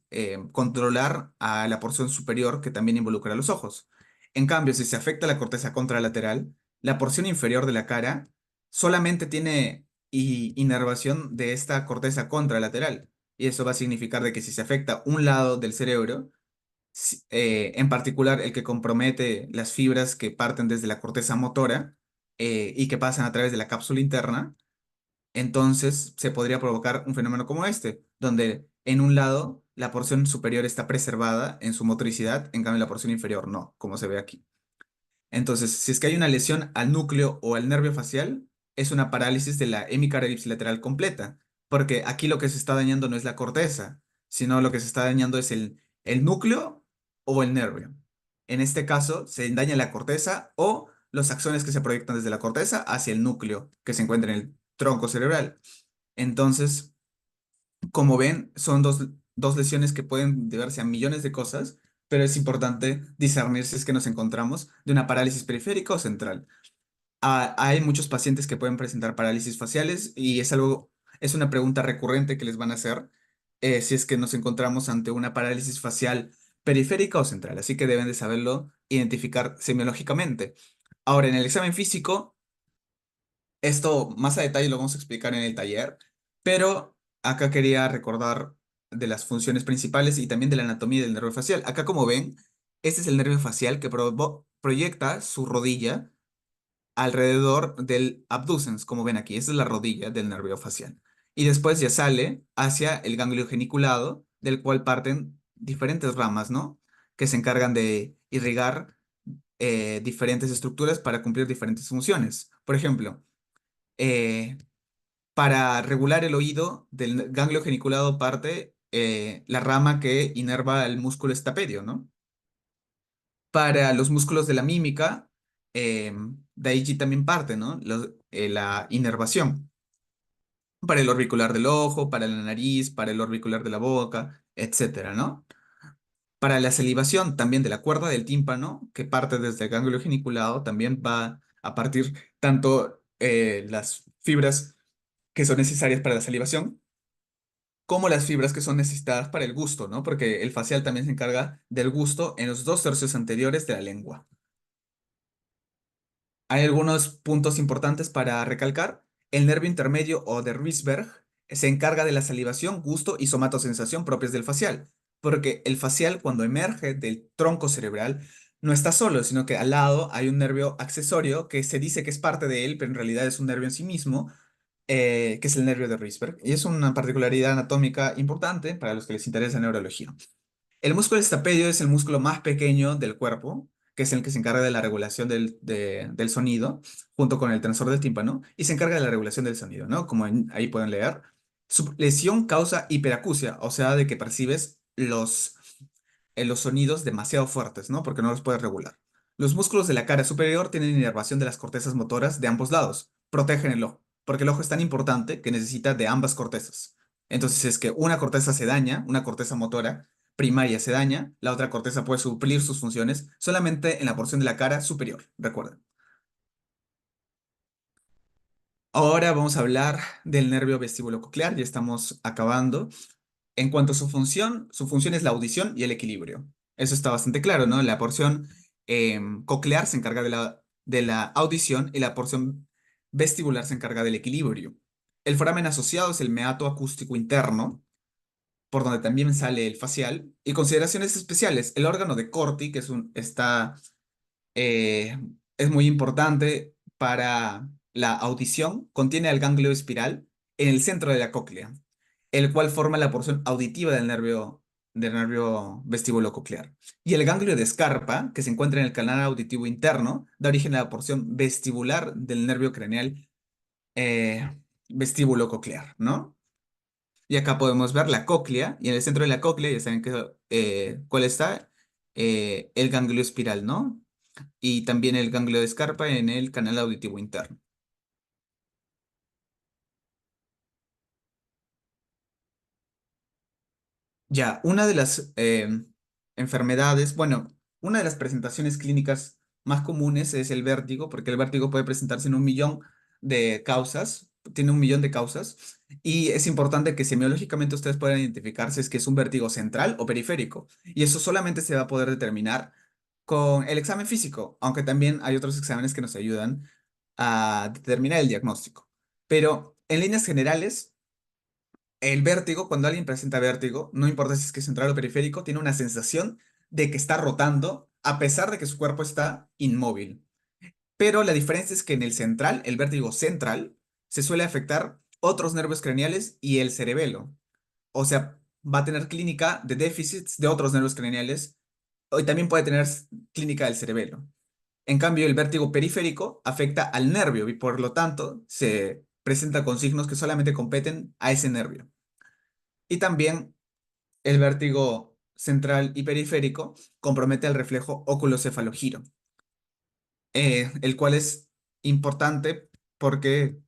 controlar a la porción superior que también involucra los ojos. En cambio, si se afecta la corteza contralateral, la porción inferior de la cara solamente tiene inervación de esta corteza contralateral. Y eso va a significar de que si se afecta un lado del cerebro, en particular el que compromete las fibras que parten desde la corteza motora y que pasan a través de la cápsula interna, entonces se podría provocar un fenómeno como este, donde en un lado la porción superior está preservada en su motricidad, en cambio la porción inferior no, como se ve aquí. Entonces, si es que hay una lesión al núcleo o al nervio facial, es una parálisis de la hemicara ipsilateral completa, porque aquí lo que se está dañando no es la corteza, sino lo que se está dañando es el núcleo o el nervio. En este caso, se daña la corteza o los axones que se proyectan desde la corteza hacia el núcleo que se encuentra en el tronco cerebral. Entonces, como ven, son dos lesiones que pueden deberse a millones de cosas, pero es importante discernir si es que nos encontramos de una parálisis periférica o central. Hay muchos pacientes que pueden presentar parálisis faciales y es una pregunta recurrente que les van a hacer si es que nos encontramos ante una parálisis facial periférica o central, así que deben de saberlo identificar semiológicamente. Ahora, en el examen físico, esto más a detalle lo vamos a explicar en el taller, pero acá quería recordar de las funciones principales y también de la anatomía del nervio facial. Acá, como ven, este es el nervio facial que proyecta su rodilla alrededor del abducens, como ven aquí. Esta es la rodilla del nervio facial. Y después ya sale hacia el ganglio geniculado, del cual parten diferentes ramas, ¿no? Que se encargan de irrigar diferentes estructuras para cumplir diferentes funciones. Por ejemplo, eh, para regular el oído del ganglio geniculado parte la rama que inerva el músculo estapedio, ¿no? Para los músculos de la mímica, de allí también parte, ¿no? La inervación. Para el orbicular del ojo, para la nariz, para el orbicular de la boca, etcétera, ¿no? Para la salivación también de la cuerda del tímpano, que parte desde el ganglio geniculado, también va a partir tanto las fibras que son necesarias para la salivación, como las fibras que son necesitadas para el gusto, ¿no? Porque el facial también se encarga del gusto en los dos tercios anteriores de la lengua. Hay algunos puntos importantes para recalcar. El nervio intermedio o de Rysberg se encarga de la salivación, gusto y somatosensación propias del facial, porque el facial cuando emerge del tronco cerebral no está solo, sino que al lado hay un nervio accesorio que se dice que es parte de él, pero en realidad es un nervio en sí mismo, que es el nervio de Rysberg. Y es una particularidad anatómica importante para los que les interesa neurología. El músculo estapedio es el músculo más pequeño del cuerpo, que es el que se encarga de la regulación del sonido, junto con el tensor del tímpano, y se encarga de la regulación del sonido, ¿no? Como ahí pueden leer. Su lesión causa hiperacusia, o sea, de que percibes los sonidos demasiado fuertes, ¿no? Porque no los puedes regular. Los músculos de la cara superior tienen inervación de las cortezas motoras de ambos lados. Protegen el ojo, porque el ojo es tan importante que necesita de ambas cortezas. Entonces, si es que una corteza se daña, una corteza motora primaria se daña, la otra corteza puede suplir sus funciones solamente en la porción de la cara superior, recuerden. Ahora vamos a hablar del nervio vestíbulo-coclear, ya estamos acabando. En cuanto a su función es la audición y el equilibrio. Eso está bastante claro, ¿no? La porción coclear se encarga de la audición y la porción vestibular se encarga del equilibrio. El foramen asociado es el meato acústico interno, por donde también sale el facial. Y consideraciones especiales, el órgano de Corti, que eh, es muy importante para la audición, contiene el ganglio espiral en el centro de la cóclea, el cual forma la porción auditiva del nervio vestíbulo coclear. Y el ganglio de Scarpa, que se encuentra en el canal auditivo interno, da origen a la porción vestibular del nervio craneal vestíbulo coclear, ¿no? Y acá podemos ver la cóclea, y en el centro de la cóclea, ya saben cuál está, el ganglio espiral, ¿no? Y también el ganglio de Scarpa en el canal auditivo interno. Ya, una de las enfermedades, bueno, una de las presentaciones clínicas más comunes es el vértigo, porque el vértigo puede presentarse en un millón de causas, tiene un millón de causas, y es importante que semiológicamente ustedes puedan identificar si es que es un vértigo central o periférico, y eso solamente se va a poder determinar con el examen físico, aunque también hay otros exámenes que nos ayudan a determinar el diagnóstico. Pero en líneas generales, el vértigo, cuando alguien presenta vértigo, no importa si es que es central o periférico, tiene una sensación de que está rotando a pesar de que su cuerpo está inmóvil. Pero la diferencia es que en el central, el vértigo central, se suele afectar otros nervios craneales y el cerebelo. O sea, va a tener clínica de déficits de otros nervios craneales y también puede tener clínica del cerebelo. En cambio, el vértigo periférico afecta al nervio y por lo tanto se presenta con signos que solamente competen a ese nervio. Y también el vértigo central y periférico compromete el reflejo óculo-cefalogiro, el cual es importante porque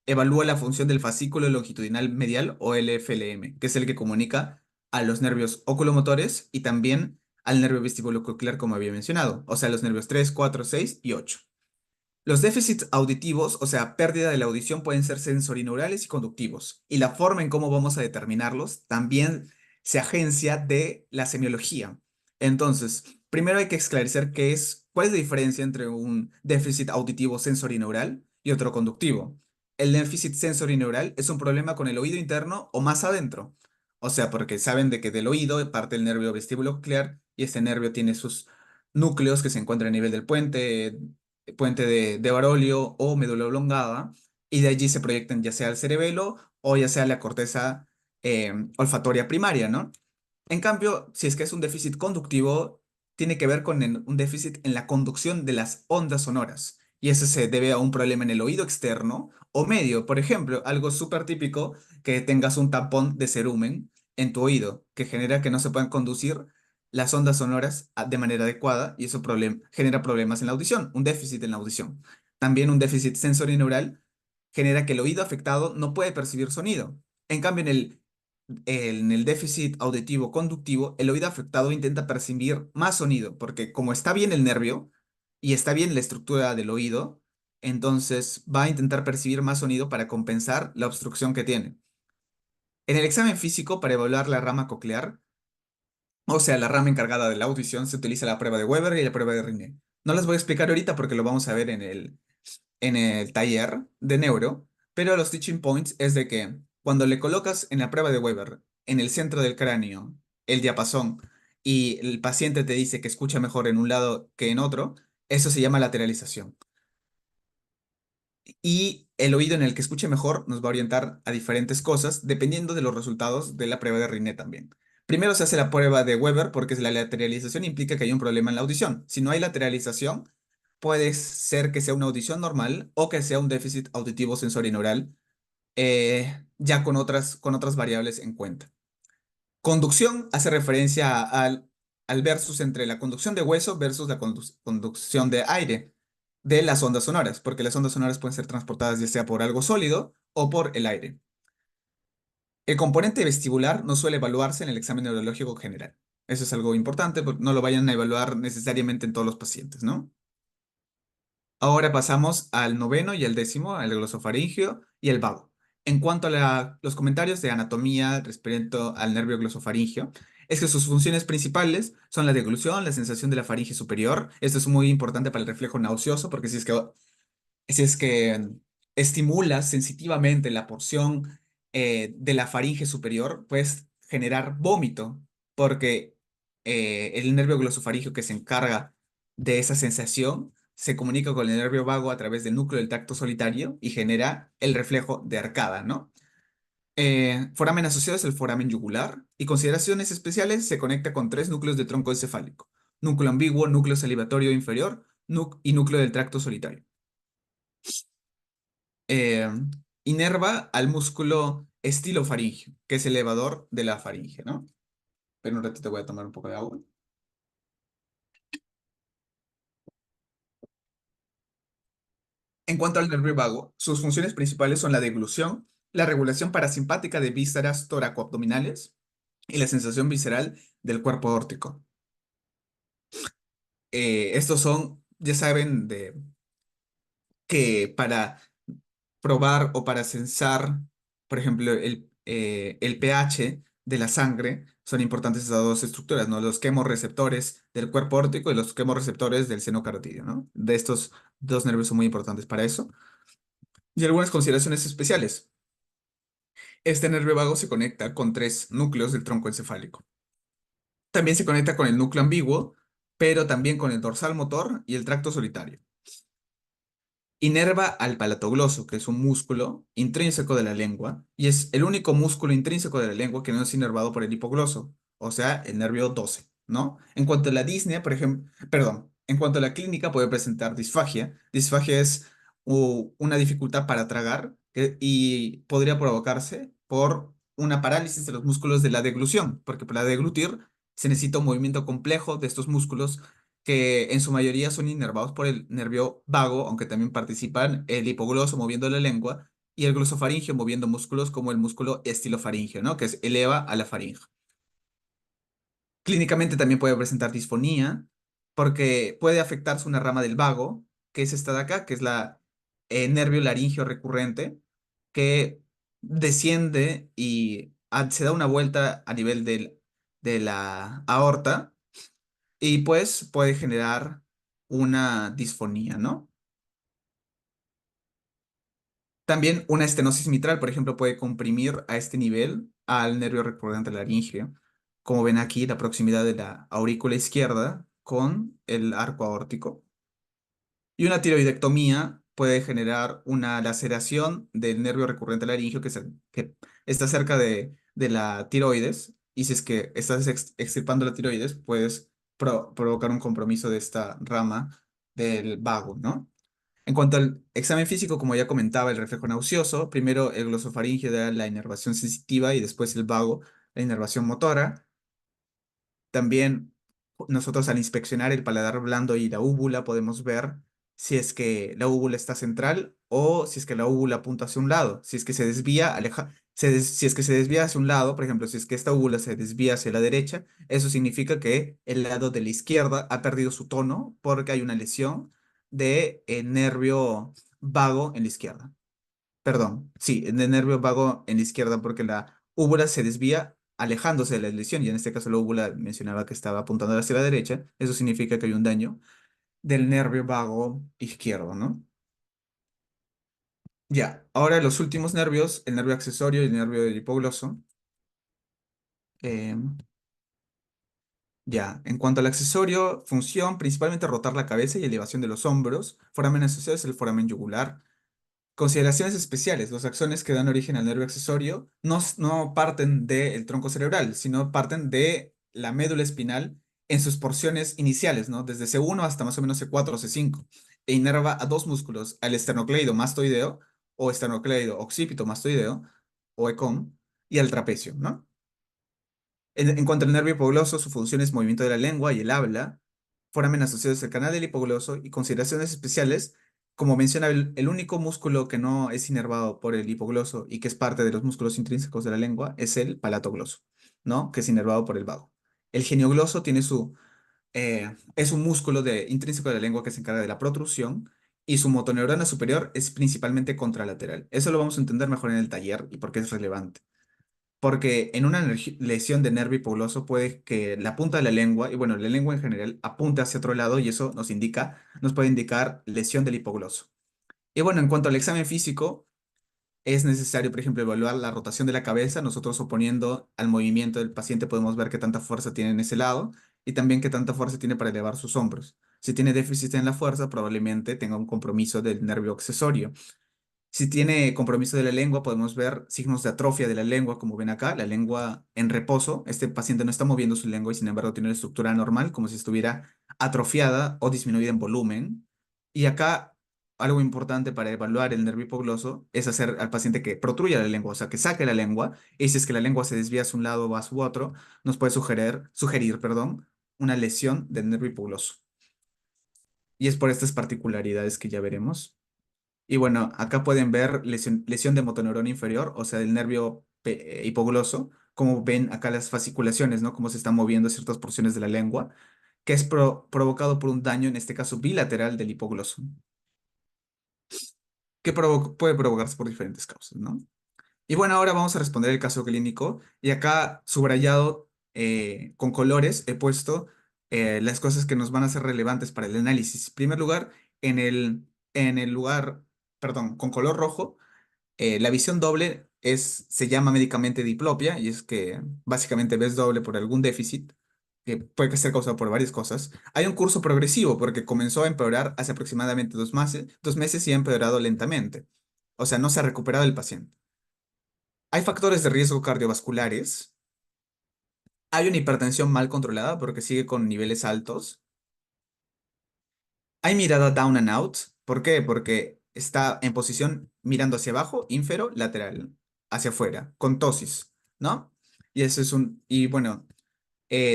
evalúa la función del fascículo longitudinal medial o LFLM, que es el que comunica a los nervios oculomotores y también al nervio vestibulococlear, como había mencionado, o sea, los nervios 3, 4, 6 y 8. Los déficits auditivos, o sea, pérdida de la audición, pueden ser sensorineurales y conductivos, y la forma en cómo vamos a determinarlos también se agencia de la semiología. Entonces, primero hay que esclarecer cuál es la diferencia entre un déficit auditivo sensorineural y otro conductivo. El déficit sensorineural es un problema con el oído interno o más adentro. O sea, porque saben de que del oído parte el nervio vestibulococlear y ese nervio tiene sus núcleos que se encuentran a nivel del puente de Barolio o médula oblongada, y de allí se proyectan ya sea el cerebelo o ya sea la corteza olfatoria primaria, ¿no? En cambio, si es que es un déficit conductivo, tiene que ver con un déficit en la conducción de las ondas sonoras. Y eso se debe a un problema en el oído externo o medio. Por ejemplo, algo súper típico, que tengas un tapón de cerumen en tu oído, que genera que no se puedan conducir las ondas sonoras de manera adecuada y eso genera problemas en la audición, un déficit en la audición. También un déficit sensorineural genera que el oído afectado no puede percibir sonido. En cambio, en el déficit auditivo conductivo, el oído afectado intenta percibir más sonido, porque como está bien el nervio y está bien la estructura del oído, entonces va a intentar percibir más sonido para compensar la obstrucción que tiene. En el examen físico, para evaluar la rama coclear, o sea, la rama encargada de la audición, se utiliza la prueba de Weber y la prueba de Rinne. No las voy a explicar ahorita porque lo vamos a ver en el taller de neuro, pero los teaching points es de que cuando le colocas en la prueba de Weber, en el centro del cráneo, el diapasón, y el paciente te dice que escucha mejor en un lado que en otro, eso se llama lateralización. Y el oído en el que escuche mejor nos va a orientar a diferentes cosas dependiendo de los resultados de la prueba de Rinne también. Primero se hace la prueba de Weber porque la lateralización implica que hay un problema en la audición. Si no hay lateralización, puede ser que sea una audición normal o que sea un déficit auditivo sensorineural, ya con otras variables en cuenta. Conducción hace referencia al versus entre la conducción de hueso versus la conducción de aire de las ondas sonoras, porque las ondas sonoras pueden ser transportadas ya sea por algo sólido o por el aire. El componente vestibular no suele evaluarse en el examen neurológico general. Eso es algo importante, porque no lo vayan a evaluar necesariamente en todos los pacientes, ¿no? Ahora pasamos al noveno y al décimo, al glosofaringio y el vago. En cuanto a los comentarios de anatomía respecto al nervio glosofaringio, es que sus funciones principales son la deglución, la sensación de la faringe superior. Esto es muy importante para el reflejo nauseoso, porque si es que estimulas sensitivamente la porción de la faringe superior, puedes generar vómito, porque el nervio glosofaringio que se encarga de esa sensación se comunica con el nervio vago a través del núcleo del tracto solitario y genera el reflejo de arcada, ¿no? Foramen asociado es el foramen yugular y consideraciones especiales se conecta con tres núcleos de tronco encefálico: núcleo ambiguo, núcleo salivatorio inferior y núcleo del tracto solitario. eh, Inerva al músculo estilofaringio, que es el elevador de la faringe, ¿no? Pero un ratito voy a tomar un poco de agua. En cuanto al nervio vago, sus funciones principales son la deglución, la regulación parasimpática de vísceras toracoabdominales y la sensación visceral del cuerpo órtico. Estos son, ya saben, que para probar o para censar, por ejemplo, el pH de la sangre, son importantes esas dos estructuras, ¿no? Los quemorreceptores del cuerpo órtico y los quemorreceptores del seno carotídeo, ¿no? De estos dos nervios son muy importantes para eso. Y algunas consideraciones especiales. Este nervio vago se conecta con tres núcleos del tronco encefálico. También se conecta con el núcleo ambiguo, pero también con el dorsal motor y el tracto solitario. Inerva al palatogloso, que es un músculo intrínseco de la lengua, y es el único músculo intrínseco de la lengua que no es inervado por el hipogloso, o sea, el nervio 12, ¿no? En cuanto a la disnea, por ejemplo, perdón, en cuanto a la clínica puede presentar disfagia. Disfagia es una dificultad para tragar y podría provocarse por una parálisis de los músculos de la deglución, porque para deglutir se necesita un movimiento complejo de estos músculos que en su mayoría son inervados por el nervio vago, aunque también participan el hipogloso moviendo la lengua y el glosofaringio moviendo músculos como el músculo estilofaringeo, ¿no? Que es eleva a la faringe. Clínicamente también puede presentar disfonía porque puede afectarse una rama del vago, que es esta de acá, que es la nervio laringio recurrente, que desciende y se da una vuelta a nivel de la aorta y pues puede generar una disfonía, ¿no? También una estenosis mitral, por ejemplo, puede comprimir a este nivel al nervio recurrente laríngeo. Como ven aquí, la proximidad de la aurícula izquierda con el arco aórtico. Y una tiroidectomía puede generar una laceración del nervio recurrente laríngeo que está cerca de la tiroides. Y si es que estás extirpando la tiroides, puedes provocar un compromiso de esta rama del vago, ¿no? En cuanto al examen físico, como ya comentaba, el reflejo nauseoso, primero el glosofaringio da la inervación sensitiva y después el vago, la inervación motora. También nosotros al inspeccionar el paladar blando y la úvula podemos ver si es que la úvula está central o si es que la úvula apunta hacia un lado. Si es que se desvía, si es que se desvía hacia un lado, por ejemplo, si es que esta úvula se desvía hacia la derecha, eso significa que el lado de la izquierda ha perdido su tono porque hay una lesión de nervio vago en la izquierda. Perdón, sí, de nervio vago en la izquierda porque la úvula se desvía alejándose de la lesión y en este caso la úvula mencionaba que estaba apuntando hacia la derecha, eso significa que hay un daño del nervio vago izquierdo, ¿no? Ya, ahora los últimos nervios, el nervio accesorio y el nervio del hipogloso. eh, ya, en cuanto al accesorio, función, principalmente rotar la cabeza y elevación de los hombros, foramen asociado es el foramen yugular. Consideraciones especiales. Los axones que dan origen al nervio accesorio no parten del tronco cerebral, sino parten de la médula espinal en sus porciones iniciales, ¿no? Desde C1 hasta más o menos C4 o C5. E inerva a dos músculos, al esternocleido mastoideo o esternocleido occipito mastoideo o ECOM y al trapecio, ¿no? En cuanto al nervio hipogloso, su función es movimiento de la lengua y el habla, foramen asociados al canal del hipogloso y consideraciones especiales, como menciona el único músculo que no es inervado por el hipogloso y que es parte de los músculos intrínsecos de la lengua es el palatogloso, ¿no? Que es inervado por el vago. El geniogloso tiene es un músculo intrínseco de la lengua que se encarga de la protrusión y su motoneurona superior es principalmente contralateral. Eso lo vamos a entender mejor en el taller y por qué es relevante. Porque en una lesión de nervio hipogloso puede que la punta de la lengua, y bueno, la lengua en general, apunte hacia otro lado y eso nos puede indicar lesión del hipogloso. Y bueno, en cuanto al examen físico, es necesario, por ejemplo, evaluar la rotación de la cabeza. Nosotros oponiendo al movimiento del paciente podemos ver qué tanta fuerza tiene en ese lado y también qué tanta fuerza tiene para elevar sus hombros. Si tiene déficit en la fuerza, probablemente tenga un compromiso del nervio accesorio. Si tiene compromiso de la lengua, podemos ver signos de atrofia de la lengua, como ven acá, la lengua en reposo. Este paciente no está moviendo su lengua y sin embargo tiene una estructura normal, como si estuviera atrofiada o disminuida en volumen. Y acá, algo importante para evaluar el nervio hipogloso es hacer al paciente que protruya la lengua, o sea, que saque la lengua. Y si es que la lengua se desvía hacia un lado o hacia otro, nos puede sugerir, perdón, una lesión del nervio hipogloso. Y es por estas particularidades que ya veremos. Y bueno, acá pueden ver lesión de motoneurona inferior, o sea, del nervio hipogloso, como ven acá las fasciculaciones, ¿no? Cómo se están moviendo ciertas porciones de la lengua, que es provocado por un daño, en este caso bilateral del hipogloso, que puede provocarse por diferentes causas, ¿no? Y bueno, ahora vamos a responder el caso clínico. Y acá, subrayado con colores, he puesto las cosas que nos van a ser relevantes para el análisis. En primer lugar, en el lugar, perdón, con color rojo. La visión doble se llama médicamente diplopia y es que básicamente ves doble por algún déficit que puede ser causado por varias cosas, hay un curso progresivo porque comenzó a empeorar hace aproximadamente 2 meses y ha empeorado lentamente. O sea, no se ha recuperado el paciente. Hay factores de riesgo cardiovasculares. Hay una hipertensión mal controlada porque sigue con niveles altos. Hay mirada down and out. ¿Por qué? Porque está en posición mirando hacia abajo, ínfero, lateral, hacia afuera, con tosis, ¿no? Y eso es y bueno,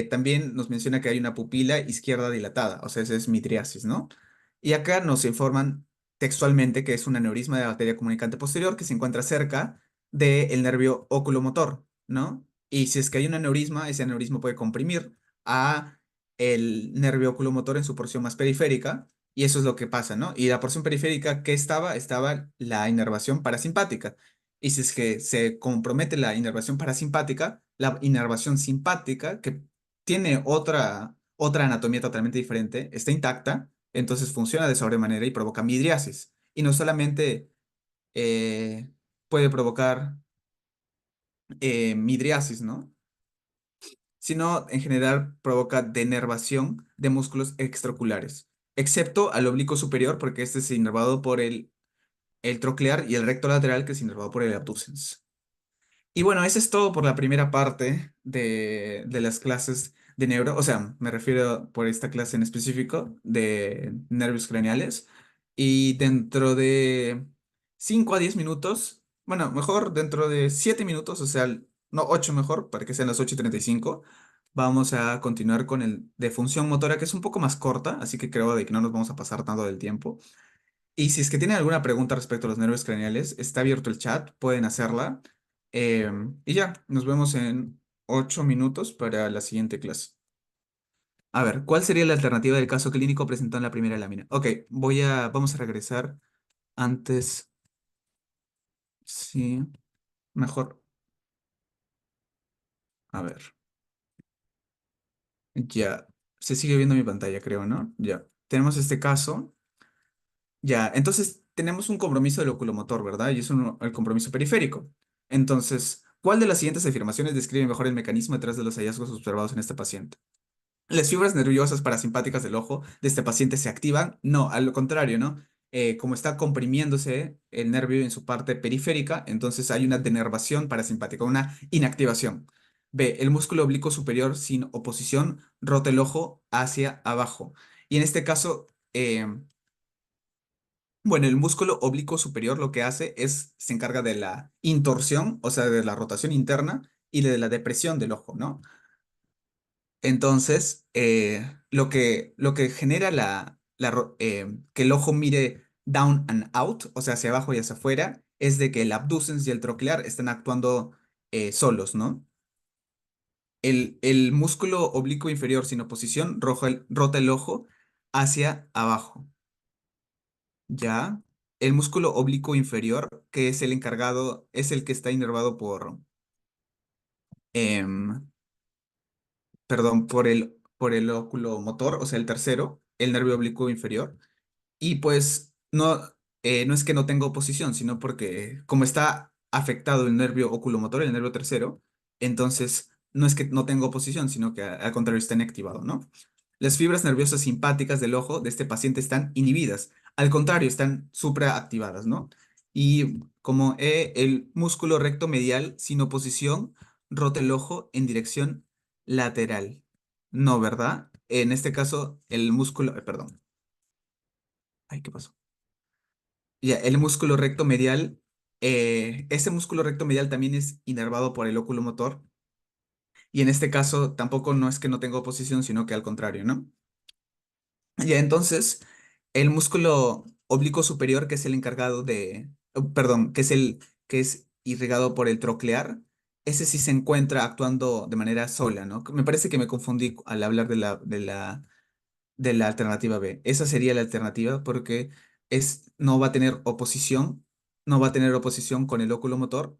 también nos menciona que hay una pupila izquierda dilatada, o sea, esa es midriasis, ¿no? Y acá nos informan textualmente que es un aneurisma de la arteria comunicante posterior que se encuentra cerca del nervio oculomotor, ¿no? Y si es que hay un aneurisma, ese aneurisma puede comprimir a el nervio oculomotor en su porción más periférica, y eso es lo que pasa, ¿no? Y la porción periférica, ¿qué estaba? Estaba la inervación parasimpática. Y si es que se compromete la inervación parasimpática, la inervación simpática, que tiene otra anatomía totalmente diferente, está intacta, entonces funciona de sobremanera y provoca midriasis. Y no solamente eh, puede provocar midriasis, ¿no? Sino en general provoca denervación de músculos extraoculares, excepto al oblicuo superior, porque este es inervado por el troclear y el recto lateral, que es inervado por el abducens. Y bueno, eso es todo por la primera parte de las clases de neuro, o sea, me refiero por esta clase en específico de nervios craneales. Y dentro de 5 a 10 minutos, bueno, mejor dentro de 7 minutos, o sea, no 8 mejor, para que sean las 8:35, vamos a continuar con el de función motora, que es un poco más corta, así que creo de que no nos vamos a pasar tanto del tiempo. Y si es que tienen alguna pregunta respecto a los nervios craneales, está abierto el chat, pueden hacerla. Y ya, nos vemos en 8 minutos para la siguiente clase. A ver, ¿cuál sería la alternativa del caso clínico presentado en la primera lámina? Ok, vamos a regresar antes. Sí, mejor. A ver, ya. Se sigue viendo mi pantalla, creo, ¿no? Ya. Tenemos este caso. Ya, entonces tenemos un compromiso del oculomotor, ¿verdad? Y es el compromiso periférico. Entonces, ¿cuál de las siguientes afirmaciones describe mejor el mecanismo detrás de los hallazgos observados en este paciente? ¿Las fibras nerviosas parasimpáticas del ojo de este paciente se activan? No, al contrario, ¿no? Como está comprimiéndose el nervio en su parte periférica, entonces hay una denervación parasimpática, una inactivación. B, el músculo oblicuo superior sin oposición rota el ojo hacia abajo. Y en este caso, bueno, el músculo oblicuo superior lo que hace es, se encarga de la intorsión, o sea, de la rotación interna y de la depresión del ojo, ¿no? Entonces, lo que genera que el ojo mire down and out, o sea, hacia abajo y hacia afuera, es de que el abducens y el troclear están actuando solos, ¿no? El músculo oblicuo inferior sin oposición rota el ojo hacia abajo. Ya, el músculo oblicuo inferior, que es el encargado, es el que está inervado em, perdón, por el óculo motor, o sea, el tercero, el nervio oblicuo inferior. Y pues no es que no tenga oposición, sino porque como está afectado el nervio oculomotor, el nervio tercero, entonces no es que no tenga oposición, sino que al contrario está inactivado, ¿no? Las fibras nerviosas simpáticas del ojo de este paciente están inhibidas, al contrario, están supraactivadas, ¿no? Y como el músculo recto medial sin oposición rota el ojo en dirección lateral. No, ¿verdad? En este caso, el músculo, perdón. Ay, ¿qué pasó? Ya, el músculo recto medial, ese músculo recto medial también es inervado por el óculo motor y en este caso tampoco no es que no tenga oposición, sino que al contrario, ¿no? Ya, entonces, el músculo oblicuo superior, que es el encargado perdón, que es irrigado por el troclear, ese sí se encuentra actuando de manera sola, ¿no? Me parece que me confundí al hablar de la alternativa B. Esa sería la alternativa porque no va a tener oposición, no va a tener oposición con el óculo motor,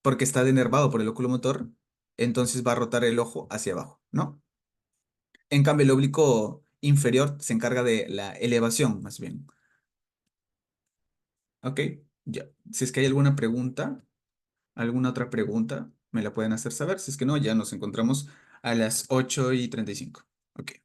porque está denervado por el óculo motor, entonces va a rotar el ojo hacia abajo, ¿no? En cambio, el oblicuo inferior se encarga de la elevación, más bien. ¿Ok? Ya. Si es que hay alguna pregunta, alguna otra pregunta, me la pueden hacer saber. Si es que no, ya nos encontramos A las 8:35. Ok.